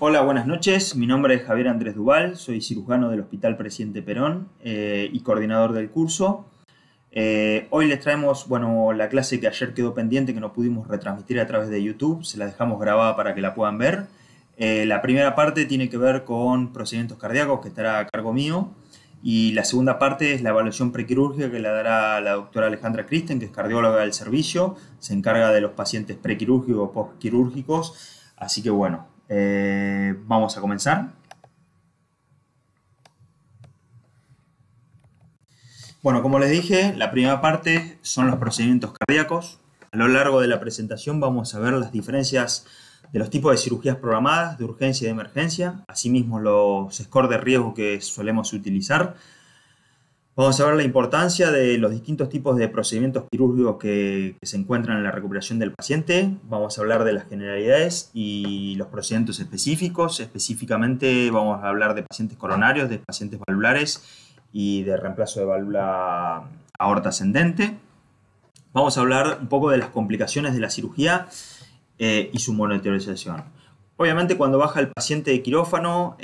Hola, buenas noches. Mi nombre es Javier Andrés Duval, soy cirujano del Hospital Presidente Perón y coordinador del curso. Hoy les traemos, la clase que ayer quedó pendiente, que no pudimos retransmitir a través de YouTube. Se la dejamos grabada para que la puedan ver. La primera parte tiene que ver con procedimientos cardíacos, que estará a cargo mío. Y la segunda parte es la evaluación prequirúrgica, que la dará la doctora Alejandra Kristen, que es cardióloga del servicio. Se encarga de los pacientes prequirúrgicos o postquirúrgicos. Así que vamos a comenzar. Bueno, como les dije, la primera parte son los procedimientos cardíacos. A lo largo de la presentación vamos a ver las diferencias de los tipos de cirugías programadas, de urgencia y de emergencia, asimismo los scores de riesgo que solemos utilizar. Vamos a ver la importancia de los distintos tipos de procedimientos quirúrgicos que se encuentran en la recuperación del paciente. Vamos a hablar de las generalidades y los procedimientos específicos. Específicamente vamos a hablar de pacientes coronarios, de pacientes valvulares y de reemplazo de válvula aorta ascendente. Vamos a hablar un poco de las complicaciones de la cirugía y su monitorización. Obviamente cuando baja el paciente de quirófano,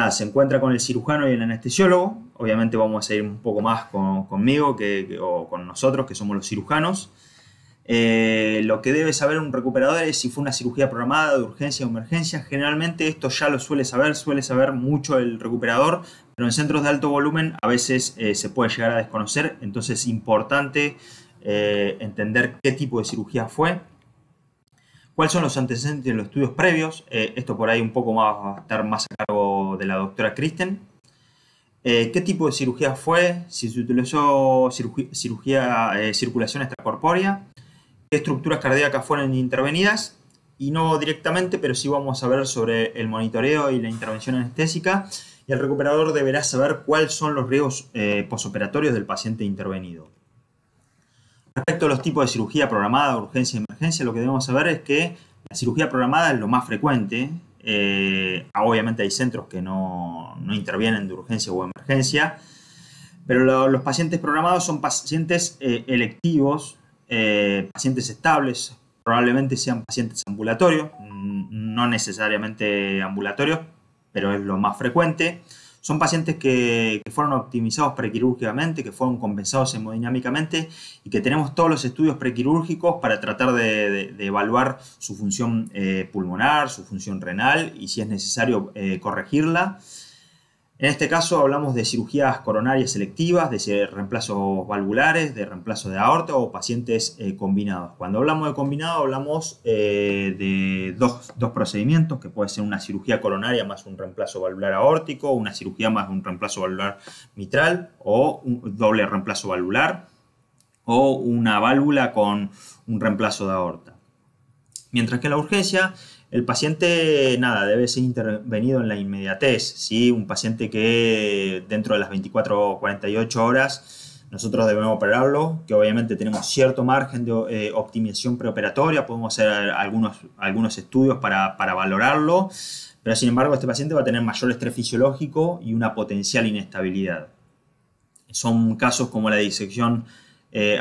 se encuentra con el cirujano y el anestesiólogo. Obviamente vamos a ir un poco más conmigo o con nosotros, que somos los cirujanos. Lo que debe saber un recuperador es si fue una cirugía programada de urgencia o emergencia. Generalmente esto ya lo suele saber mucho el recuperador, pero en centros de alto volumen a veces se puede llegar a desconocer. Entonces es importante entender qué tipo de cirugía fue. ¿Cuáles son los antecedentes de los estudios previos? Esto por ahí un poco más va a estar más a cargo de la doctora Kristen. ¿Qué tipo de cirugía fue? Si se utilizó circulación extracorpórea. ¿Qué estructuras cardíacas fueron intervenidas? Y no directamente, pero sí vamos a ver sobre el monitoreo y la intervención anestésica. Y el recuperador deberá saber cuáles son los riesgos posoperatorios del paciente intervenido. Respecto a los tipos de cirugía programada, urgencia y emergencia, lo que debemos saber es que la cirugía programada es lo más frecuente. Obviamente hay centros que no intervienen de urgencia o emergencia, pero los pacientes programados son pacientes electivos, pacientes estables, probablemente sean pacientes ambulatorios, no necesariamente ambulatorios, pero es lo más frecuente. Son pacientes que fueron optimizados prequirúrgicamente, que fueron compensados hemodinámicamente y que tenemos todos los estudios prequirúrgicos para tratar de evaluar su función pulmonar, su función renal y si es necesario corregirla. En este caso hablamos de cirugías coronarias selectivas, de reemplazos valvulares, de reemplazo de aorta o pacientes combinados. Cuando hablamos de combinado hablamos de dos procedimientos, que puede ser una cirugía coronaria más un reemplazo valvular aórtico, una cirugía más un reemplazo valvular mitral o un doble reemplazo valvular o una válvula con un reemplazo de aorta. Mientras que en la urgencia el paciente debe ser intervenido en la inmediatez, ¿sí? Un paciente que dentro de las 24 o 48 horas nosotros debemos operarlo, que obviamente tenemos cierto margen de optimización preoperatoria, podemos hacer algunos estudios para valorarlo, pero sin embargo este paciente va a tener mayor estrés fisiológico y una potencial inestabilidad. Son casos como la disección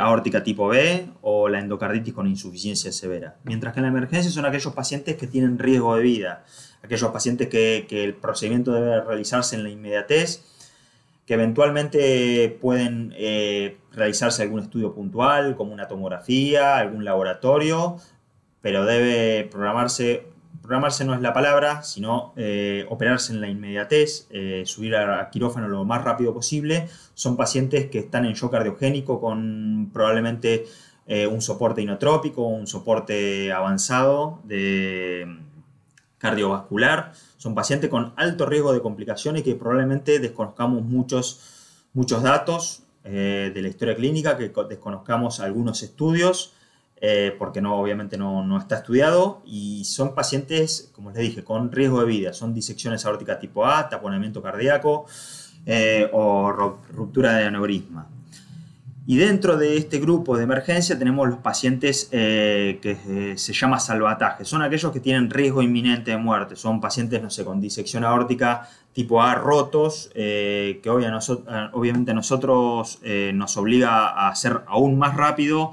aórtica tipo B o la endocarditis con insuficiencia severa. Mientras que en la emergencia son aquellos pacientes que tienen riesgo de vida, aquellos pacientes que el procedimiento debe realizarse en la inmediatez, que eventualmente pueden realizarse algún estudio puntual como una tomografía, algún laboratorio, pero debe programarse no es la palabra, sino operarse en la inmediatez, subir a quirófano lo más rápido posible. Son pacientes que están en shock cardiogénico con probablemente un soporte inotrópico, un soporte avanzado de cardiovascular. Son pacientes con alto riesgo de complicaciones que probablemente desconozcamos muchos datos de la historia clínica, que desconozcamos algunos estudios, porque obviamente no está estudiado, y son pacientes, como les dije, con riesgo de vida. Son disecciones aórticas tipo A, taponamiento cardíaco o ruptura de aneurisma. Y dentro de este grupo de emergencia tenemos los pacientes que se llama salvataje. Son aquellos que tienen riesgo inminente de muerte. Son pacientes, con disección aórtica tipo A rotos, que obviamente a nosotros nos obliga a hacer aún más rápido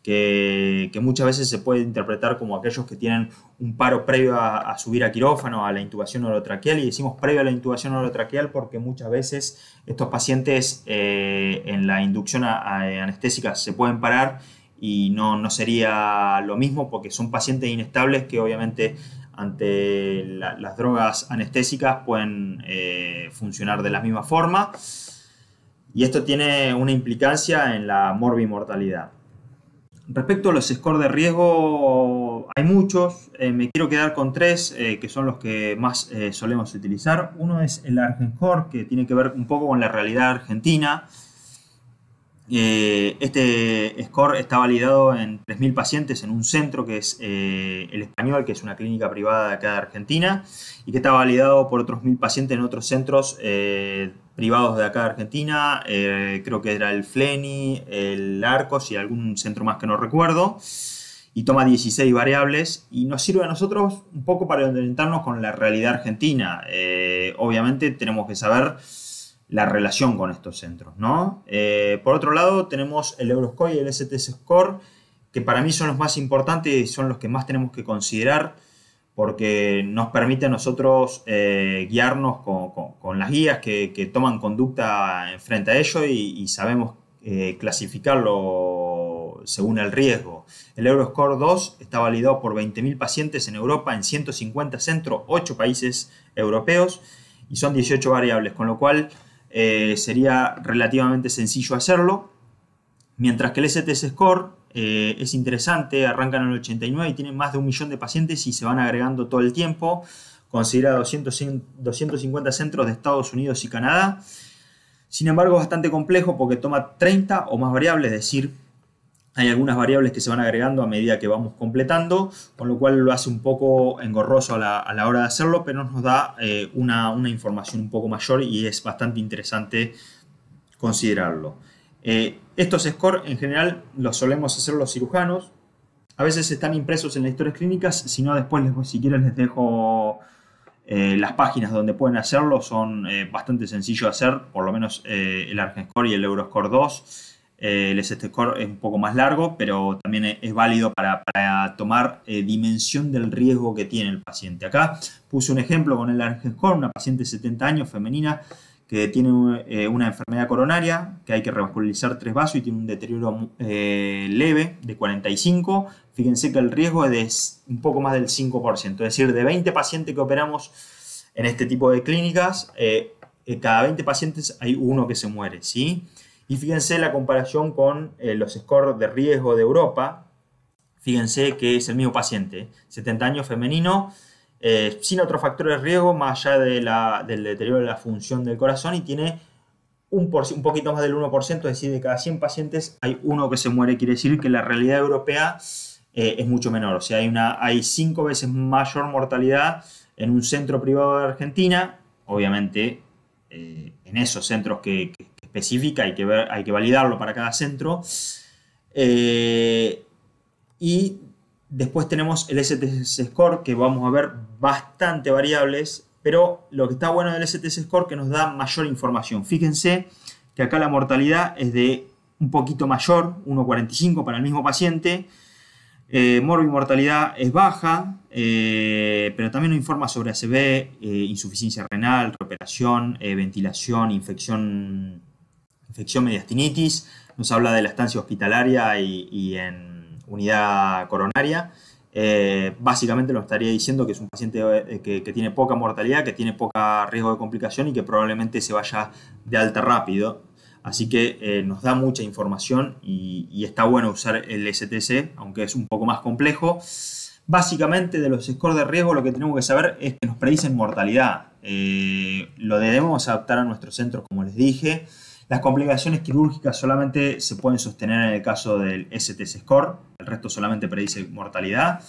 que muchas veces se puede interpretar como aquellos que tienen un paro previo a subir a quirófano, a la intubación orotraqueal, y decimos previo a la intubación orotraqueal porque muchas veces estos pacientes en la inducción anestésica se pueden parar y no sería lo mismo porque son pacientes inestables que obviamente ante las drogas anestésicas pueden funcionar de la misma forma, y esto tiene una implicancia en la morbimortalidad. Respecto a los scores de riesgo, hay muchos. Me quiero quedar con tres, que son los que más solemos utilizar. Uno es el ARGENSCORE, que tiene que ver un poco con la realidad argentina. Este score está validado en 3.000 pacientes en un centro que es El Español, que es una clínica privada de acá de Argentina, y que está validado por otros 1.000 pacientes en otros centros privados de acá de Argentina. Creo que era el FLENI, el ARCOS y algún centro más que no recuerdo. Y toma 16 variables y nos sirve a nosotros un poco para orientarnos con la realidad argentina. Obviamente tenemos que saber la relación con estos centros, ¿no? Por otro lado, tenemos el Euroscore y el STS Score, que para mí son los más importantes y son los que más tenemos que considerar porque nos permite a nosotros guiarnos con las guías que toman conducta frente a ello y sabemos clasificarlo según el riesgo. El Euroscore 2 está validado por 20.000 pacientes en Europa en 150 centros, 8 países europeos, y son 18 variables, con lo cual sería relativamente sencillo hacerlo, mientras que el STS Score es interesante, arrancan en el 89 y tienen más de 1 millón de pacientes y se van agregando todo el tiempo. Considera 250 centros de Estados Unidos y Canadá. Sin embargo, es bastante complejo porque toma 30 o más variables, es decir, hay algunas variables que se van agregando a medida que vamos completando, con lo cual lo hace un poco engorroso a la hora de hacerlo, pero nos da una información un poco mayor y es bastante interesante considerarlo. Estos scores en general los solemos hacer los cirujanos. A veces están impresos en las historias clínicas, si no después si quieren les dejo las páginas donde pueden hacerlo. Son bastante sencillos de hacer, por lo menos el ARGENSCORE y el Euroscore 2. El ST Score es un poco más largo, pero también es válido para tomar dimensión del riesgo que tiene el paciente. Acá puse un ejemplo con el ARGENSCORE, una paciente de 70 años, femenina, que tiene una enfermedad coronaria, que hay que revascularizar 3 vasos y tiene un deterioro leve de 45. Fíjense que el riesgo es de un poco más del 5%, es decir, de 20 pacientes que operamos en este tipo de clínicas, cada 20 pacientes hay uno que se muere, ¿sí? Y fíjense la comparación con los scores de riesgo de Europa. Fíjense que es el mismo paciente, 70 años, femenino, sin otros factores de riesgo más allá del deterioro de la función del corazón, y tiene un poquito más del 1%, es decir, de cada 100 pacientes hay uno que se muere. Quiere decir que la realidad europea es mucho menor, o sea, hay 5 veces mayor mortalidad en un centro privado de Argentina. Obviamente, en esos centros que especifica hay que validarlo para cada centro. Y después tenemos el STS Score, que vamos a ver bastante variables, pero lo que está bueno del STS Score es que nos da mayor información. Fíjense que acá la mortalidad es de un poquito mayor, 1,45 para el mismo paciente. Morbimortalidad es baja, pero también nos informa sobre ACV, insuficiencia renal, reoperación, ventilación, infección mediastinitis. Nos habla de la estancia hospitalaria y en unidad coronaria. Básicamente nos estaría diciendo que es un paciente que tiene poca mortalidad, que tiene poco riesgo de complicación y que probablemente se vaya de alta rápido. Así que nos da mucha información y está bueno usar el STS, aunque es un poco más complejo. Básicamente, de los scores de riesgo lo que tenemos que saber es que nos predicen mortalidad. Lo debemos adaptar a nuestros centros, como les dije. Las complicaciones quirúrgicas solamente se pueden sostener en el caso del STS Score, el resto solamente predice mortalidad.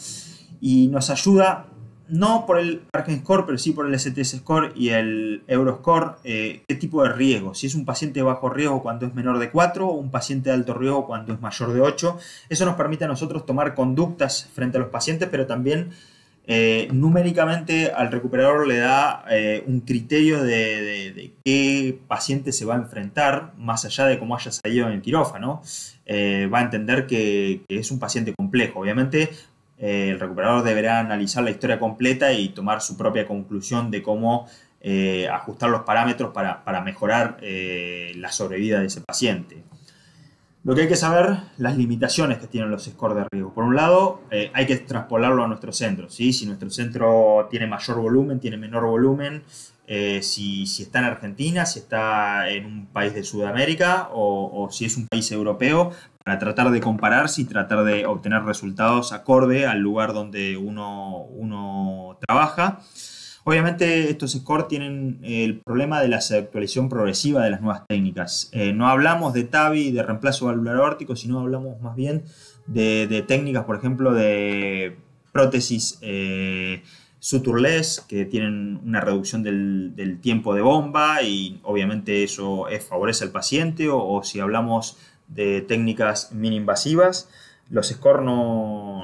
Y nos ayuda, no por el ARGENSCORE, pero sí por el STS Score y el Euroscore, qué tipo de riesgo. Si es un paciente de bajo riesgo cuando es menor de 4 o un paciente de alto riesgo cuando es mayor de 8. Eso nos permite a nosotros tomar conductas frente a los pacientes, pero también Numéricamente al recuperador le da un criterio de qué paciente se va a enfrentar, más allá de cómo haya salido en el quirófano. Va a entender que es un paciente complejo. Obviamente el recuperador deberá analizar la historia completa y tomar su propia conclusión de cómo ajustar los parámetros para mejorar la sobrevida de ese paciente. Lo que hay que saber, las limitaciones que tienen los scores de riesgo. Por un lado, hay que traspolarlo a nuestro centro, ¿sí? Si nuestro centro tiene mayor volumen, tiene menor volumen, si está en Argentina, si está en un país de Sudamérica o si es un país europeo, para tratar de compararse y tratar de obtener resultados acorde al lugar donde uno trabaja. Obviamente estos scores tienen el problema de la actualización progresiva de las nuevas técnicas. No hablamos de TAVI, de reemplazo valvular aórtico, sino hablamos más bien de técnicas, por ejemplo, de prótesis sutureless, que tienen una reducción del tiempo de bomba y obviamente eso favorece al paciente, o si hablamos de técnicas mini invasivas. Los scores no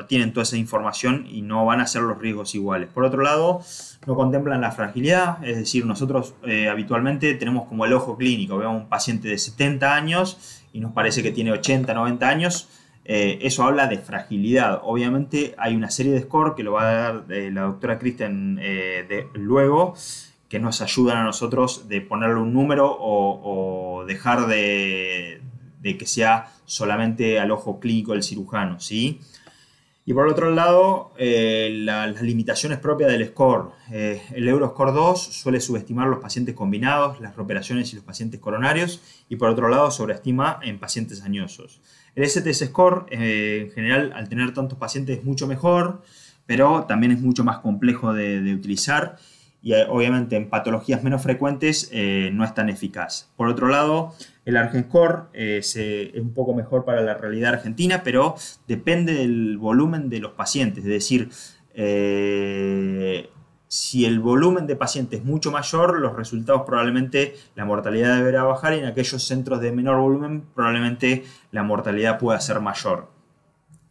tienen toda esa información y no van a ser los riesgos iguales. Por otro lado, no contemplan la fragilidad, es decir, nosotros habitualmente tenemos como el ojo clínico, vemos un paciente de 70 años y nos parece que tiene 80, 90 años, eso habla de fragilidad. Obviamente hay una serie de scores que lo va a dar la doctora Kristen luego, que nos ayudan a nosotros de ponerle un número o dejar de que sea solamente al ojo clínico del cirujano, ¿sí? Y por el otro lado, las limitaciones propias del score. El Euroscore 2 suele subestimar los pacientes combinados, las reoperaciones y los pacientes coronarios, y por otro lado sobreestima en pacientes añosos. El STS Score, en general, al tener tantos pacientes es mucho mejor, pero también es mucho más complejo de utilizar, y obviamente en patologías menos frecuentes no es tan eficaz. Por otro lado, el ARGENScore es un poco mejor para la realidad argentina, pero depende del volumen de los pacientes. Es decir, si el volumen de pacientes es mucho mayor, los resultados probablemente la mortalidad deberá bajar, y en aquellos centros de menor volumen probablemente la mortalidad pueda ser mayor.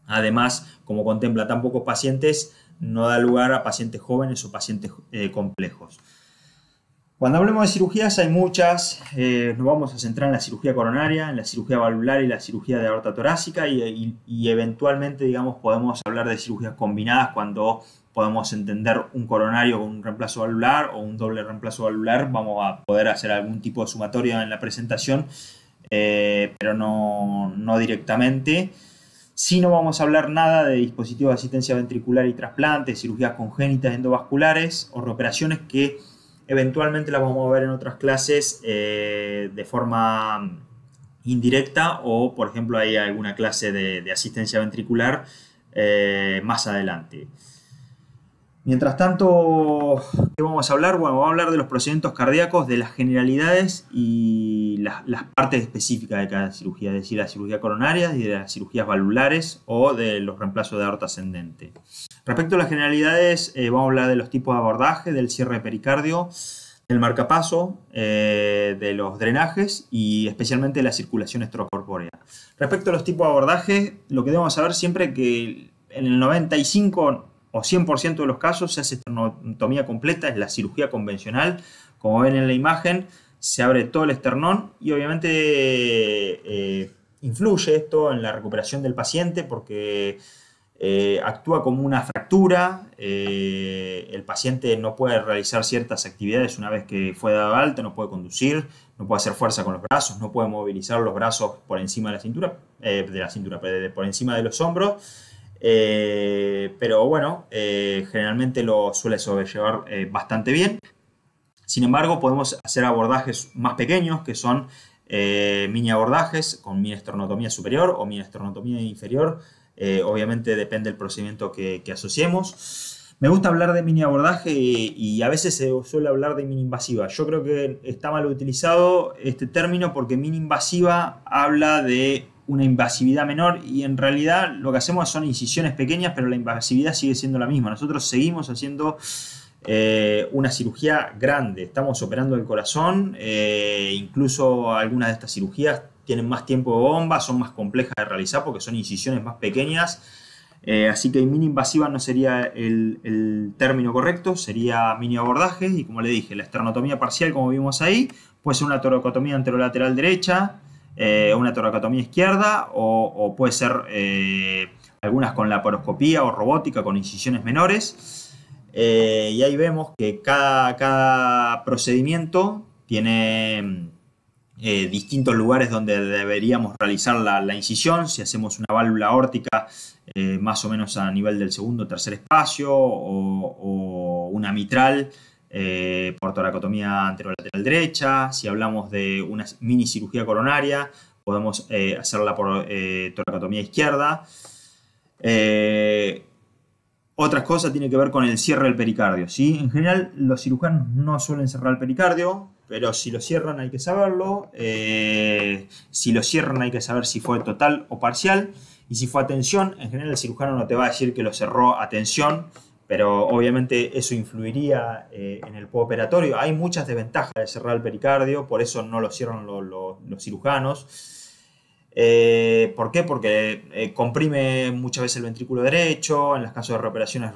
Además, como contempla tan pocos pacientes, no da lugar a pacientes jóvenes o pacientes complejos. Cuando hablemos de cirugías hay muchas, nos vamos a centrar en la cirugía coronaria, en la cirugía valvular y la cirugía de aorta torácica, y eventualmente, digamos, podemos hablar de cirugías combinadas cuando podemos entender un coronario con un reemplazo valvular o un doble reemplazo valvular. Vamos a poder hacer algún tipo de sumatoria en la presentación, pero no directamente. Si no vamos a hablar nada de dispositivos de asistencia ventricular y trasplante, cirugías congénitas endovasculares o reoperaciones que eventualmente las vamos a ver en otras clases de forma indirecta, o por ejemplo hay alguna clase de asistencia ventricular más adelante. Mientras tanto, ¿qué vamos a hablar? Bueno, vamos a hablar de los procedimientos cardíacos, de las generalidades y las partes específicas de cada cirugía, es decir, la cirugía coronaria y de las cirugías valvulares o de los reemplazos de aorta ascendente. Respecto a las generalidades, vamos a hablar de los tipos de abordaje, del cierre de pericardio, del marcapaso, de los drenajes y especialmente de la circulación extracorpórea. Respecto a los tipos de abordaje, lo que debemos saber siempre es que en el 95 o 100% de los casos se hace esternotomía completa, es la cirugía convencional. Como ven en la imagen, se abre todo el esternón y obviamente influye esto en la recuperación del paciente porque actúa como una fractura. El paciente no puede realizar ciertas actividades una vez que fue dado alta, no puede conducir, no puede hacer fuerza con los brazos, no puede movilizar los brazos por encima de la cintura, por encima de los hombros. Pero bueno, generalmente lo suele sobrellevar bastante bien. Sin embargo, podemos hacer abordajes más pequeños, que son mini abordajes con mini esternotomía superior o mini esternotomía inferior. Obviamente depende del procedimiento que asociemos. Me gusta hablar de mini abordaje y a veces se suele hablar de mini invasiva. Yo creo que está mal utilizado este término porque mini invasiva habla de una invasividad menor y en realidad lo que hacemos son incisiones pequeñas, pero la invasividad sigue siendo la misma. Nosotros seguimos haciendo una cirugía grande, estamos operando el corazón, incluso algunas de estas cirugías tienen más tiempo de bomba, son más complejas de realizar porque son incisiones más pequeñas. Así que mini invasiva no sería el término correcto, sería mini abordaje. Y como le dije, la esternotomía parcial, como vimos ahí, puede ser una toracotomía anterolateral derecha, una toracotomía izquierda, o puede ser algunas con laparoscopía o robótica con incisiones menores. Y ahí vemos que cada procedimiento tiene distintos lugares donde deberíamos realizar la incisión. Si hacemos una válvula aórtica, más o menos a nivel del segundo o tercer espacio, o una mitral por toracotomía anterolateral derecha. Si hablamos de una mini cirugía coronaria, podemos hacerla por toracotomía izquierda. Otras cosas tienen que ver con el cierre del pericardio, ¿sí? En general, los cirujanos no suelen cerrar el pericardio, pero si lo cierran hay que saberlo. Si lo cierran hay que saber si fue total o parcial. Y si fue a tensión, en general el cirujano no te va a decir que lo cerró a tensión, pero obviamente eso influiría en el postoperatorio. Hay muchas desventajas de cerrar el pericardio, por eso no lo cierran los cirujanos. ¿Por qué? Porque comprime muchas veces el ventrículo derecho, en los casos de reoperaciones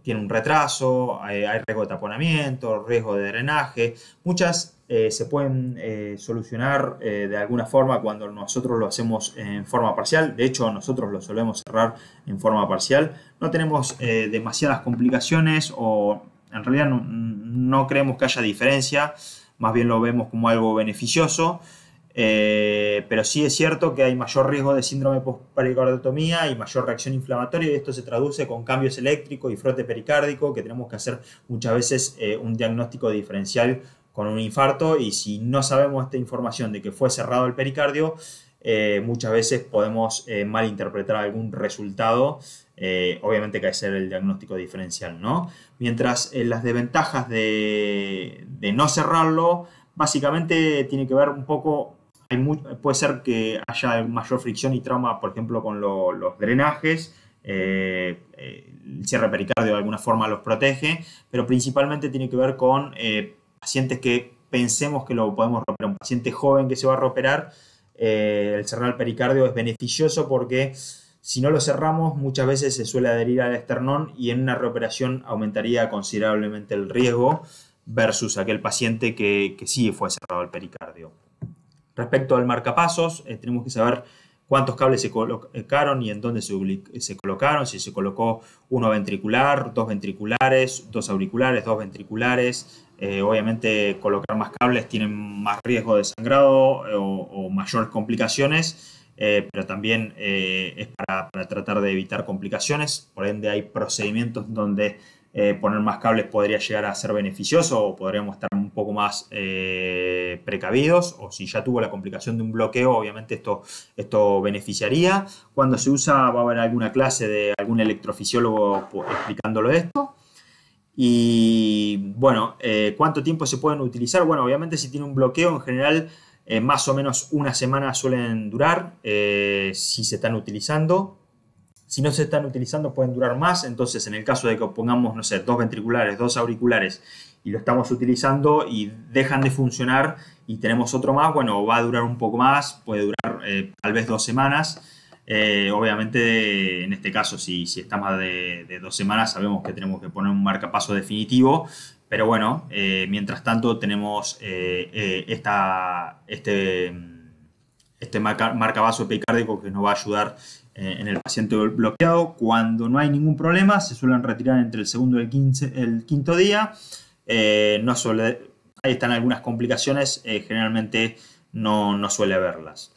tiene un retraso, hay riesgo de taponamiento, riesgo de drenaje. Muchas se pueden solucionar de alguna forma cuando nosotros lo hacemos en forma parcial. De hecho, nosotros lo solemos cerrar en forma parcial. No tenemos demasiadas complicaciones, o en realidad no creemos que haya diferencia, más bien lo vemos como algo beneficioso. Pero sí es cierto que hay mayor riesgo de síndrome post-pericardiotomía y mayor reacción inflamatoria, y esto se traduce con cambios eléctricos y frote pericárdico, que tenemos que hacer muchas veces un diagnóstico diferencial con un infarto. Y si no sabemos esta información de que fue cerrado el pericardio, muchas veces podemos malinterpretar algún resultado. Obviamente que hay que hacer el diagnóstico diferencial, ¿no? Mientras las desventajas de no cerrarlo básicamente tiene que ver un poco. Puede ser que haya mayor fricción y trauma, por ejemplo, con los drenajes. El cierre pericardio de alguna forma los protege, pero principalmente tiene que ver con pacientes que pensemos que lo podemos reoperar. Un paciente joven que se va a reoperar, el cerrar el pericardio es beneficioso, porque si no lo cerramos muchas veces se suele adherir al esternón y en una reoperación aumentaría considerablemente el riesgo versus aquel paciente que sí fue cerrado el pericardio. Respecto al marcapasos, tenemos que saber cuántos cables se colocaron y en dónde se colocaron. Si se colocó uno ventricular, dos ventriculares, dos auriculares, dos ventriculares. Obviamente colocar más cables tiene más riesgo de sangrado o mayores complicaciones, pero también es para tratar de evitar complicaciones. Por ende hay procedimientos donde poner más cables podría llegar a ser beneficioso, o podríamos estar un poco más precavidos, o si ya tuvo la complicación de un bloqueo, obviamente esto beneficiaría. Cuando se usa va a haber alguna clase de algún electrofisiólogo explicándolo esto. Y bueno, ¿cuánto tiempo se pueden utilizar? Bueno, obviamente si tiene un bloqueo, en general más o menos una semana suelen durar si se están utilizando. Si no se están utilizando pueden durar más. Entonces, en el caso de que pongamos, no sé, dos ventriculares, dos auriculares, y lo estamos utilizando y dejan de funcionar y tenemos otro más, bueno, va a durar un poco más, puede durar tal vez 2 semanas. Obviamente, en este caso, si está más de 2 semanas, sabemos que tenemos que poner un marcapaso definitivo. Pero bueno, mientras tanto tenemos este marcapaso epicárdico que nos va a ayudar en el paciente bloqueado. Cuando no hay ningún problema, se suelen retirar entre el segundo y el quinto día. Ahí están algunas complicaciones, generalmente no suele haberlas.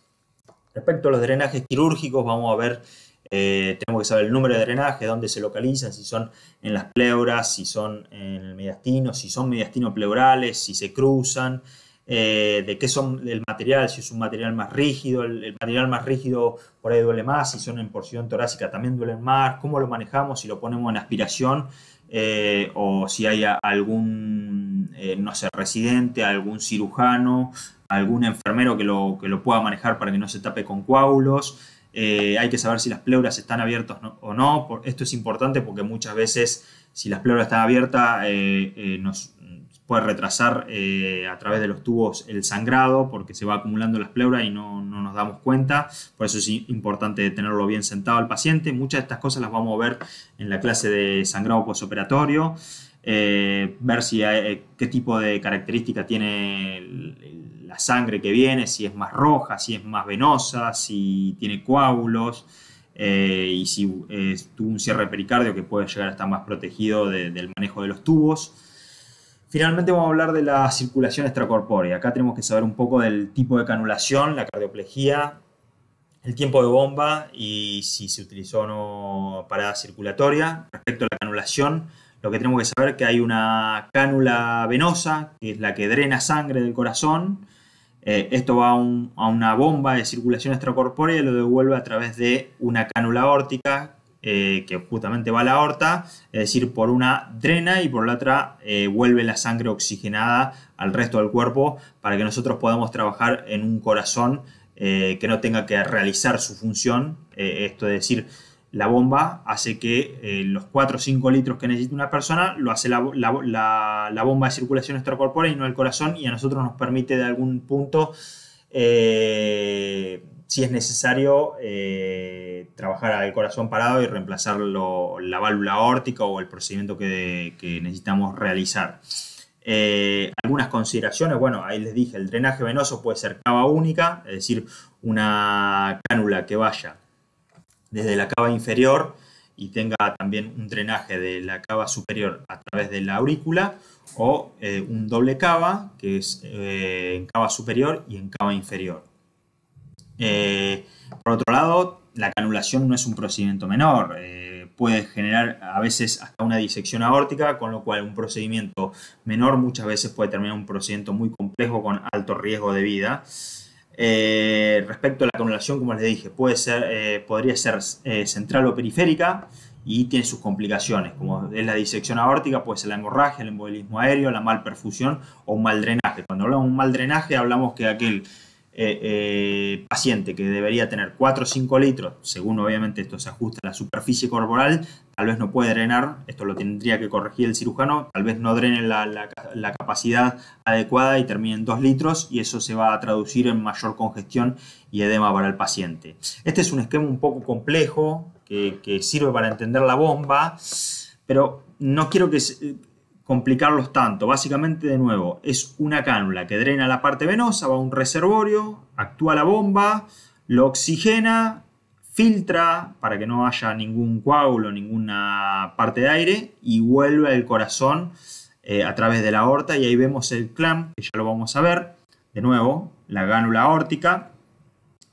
Respecto a los drenajes quirúrgicos, vamos a ver, tenemos que saber el número de drenaje, dónde se localizan, si son en las pleuras, si son en el mediastino, si son mediastino-pleurales, si se cruzan. De qué son el material, si es un material más rígido, el material más rígido por ahí duele más, si son en porción torácica también duelen más, cómo lo manejamos, si lo ponemos en aspiración o si hay algún, no sé, residente, algún cirujano, algún enfermero que lo pueda manejar para que no se tape con coágulos. Hay que saber si las pleuras están abiertas o no. Esto es importante porque muchas veces si las pleuras están abiertas puede retrasar a través de los tubos el sangrado porque se va acumulando las pleuras y no nos damos cuenta. Por eso es importante tenerlo bien sentado al paciente. Muchas de estas cosas las vamos a ver en la clase de sangrado postoperatorio. Ver si qué tipo de característica tiene la sangre que viene, si es más roja, si es más venosa, si tiene coágulos. Y si tuvo un cierre pericardio que puede llegar a estar más protegido del manejo de los tubos. Finalmente vamos a hablar de la circulación extracorpórea. Acá tenemos que saber un poco del tipo de canulación, la cardioplejía, el tiempo de bomba y si se utilizó o no parada circulatoria. Respecto a la canulación, lo que tenemos que saber es que hay una cánula venosa, que es la que drena sangre del corazón. Esto va a una bomba de circulación extracorpórea y lo devuelve a través de una cánula aórtica que justamente va a la aorta, es decir, por una drena y por la otra vuelve la sangre oxigenada al resto del cuerpo para que nosotros podamos trabajar en un corazón que no tenga que realizar su función. Esto es decir, la bomba hace que los 4 o 5 litros que necesita una persona lo hace la bomba de circulación extracorpórea y no el corazón, y a nosotros nos permite de algún punto, si es necesario, trabajar al corazón parado y reemplazar la válvula aórtica o el procedimiento que necesitamos realizar. Algunas consideraciones, bueno, ahí les dije, el drenaje venoso puede ser cava única, es decir, una cánula que vaya desde la cava inferior y tenga también un drenaje de la cava superior a través de la aurícula, o un doble cava, que es en cava superior y en cava inferior. Por otro lado, la canulación no es un procedimiento menor, puede generar a veces hasta una disección aórtica, con lo cual un procedimiento menor muchas veces puede terminar un procedimiento muy complejo con alto riesgo de vida. Respecto a la canulación, como les dije, podría ser central o periférica y tiene sus complicaciones, como es la disección aórtica, puede ser la hemorragia, el embolismo aéreo, la malperfusión o un mal drenaje. Cuando hablamos de un mal drenaje, hablamos que aquel paciente que debería tener 4 o 5 litros, según obviamente esto se ajusta a la superficie corporal, tal vez no puede drenar, esto lo tendría que corregir el cirujano, tal vez no drene la capacidad adecuada y termine en 2 litros, y eso se va a traducir en mayor congestión y edema para el paciente. Este es un esquema un poco complejo que sirve para entender la bomba, pero no quiero complicarlos tanto. Básicamente, de nuevo, es una cánula que drena la parte venosa, va a un reservorio, actúa la bomba, lo oxigena, filtra para que no haya ningún coágulo, ninguna parte de aire, y vuelve al corazón a través de la aorta, y ahí vemos el clamp, que ya lo vamos a ver. De nuevo, la cánula aórtica,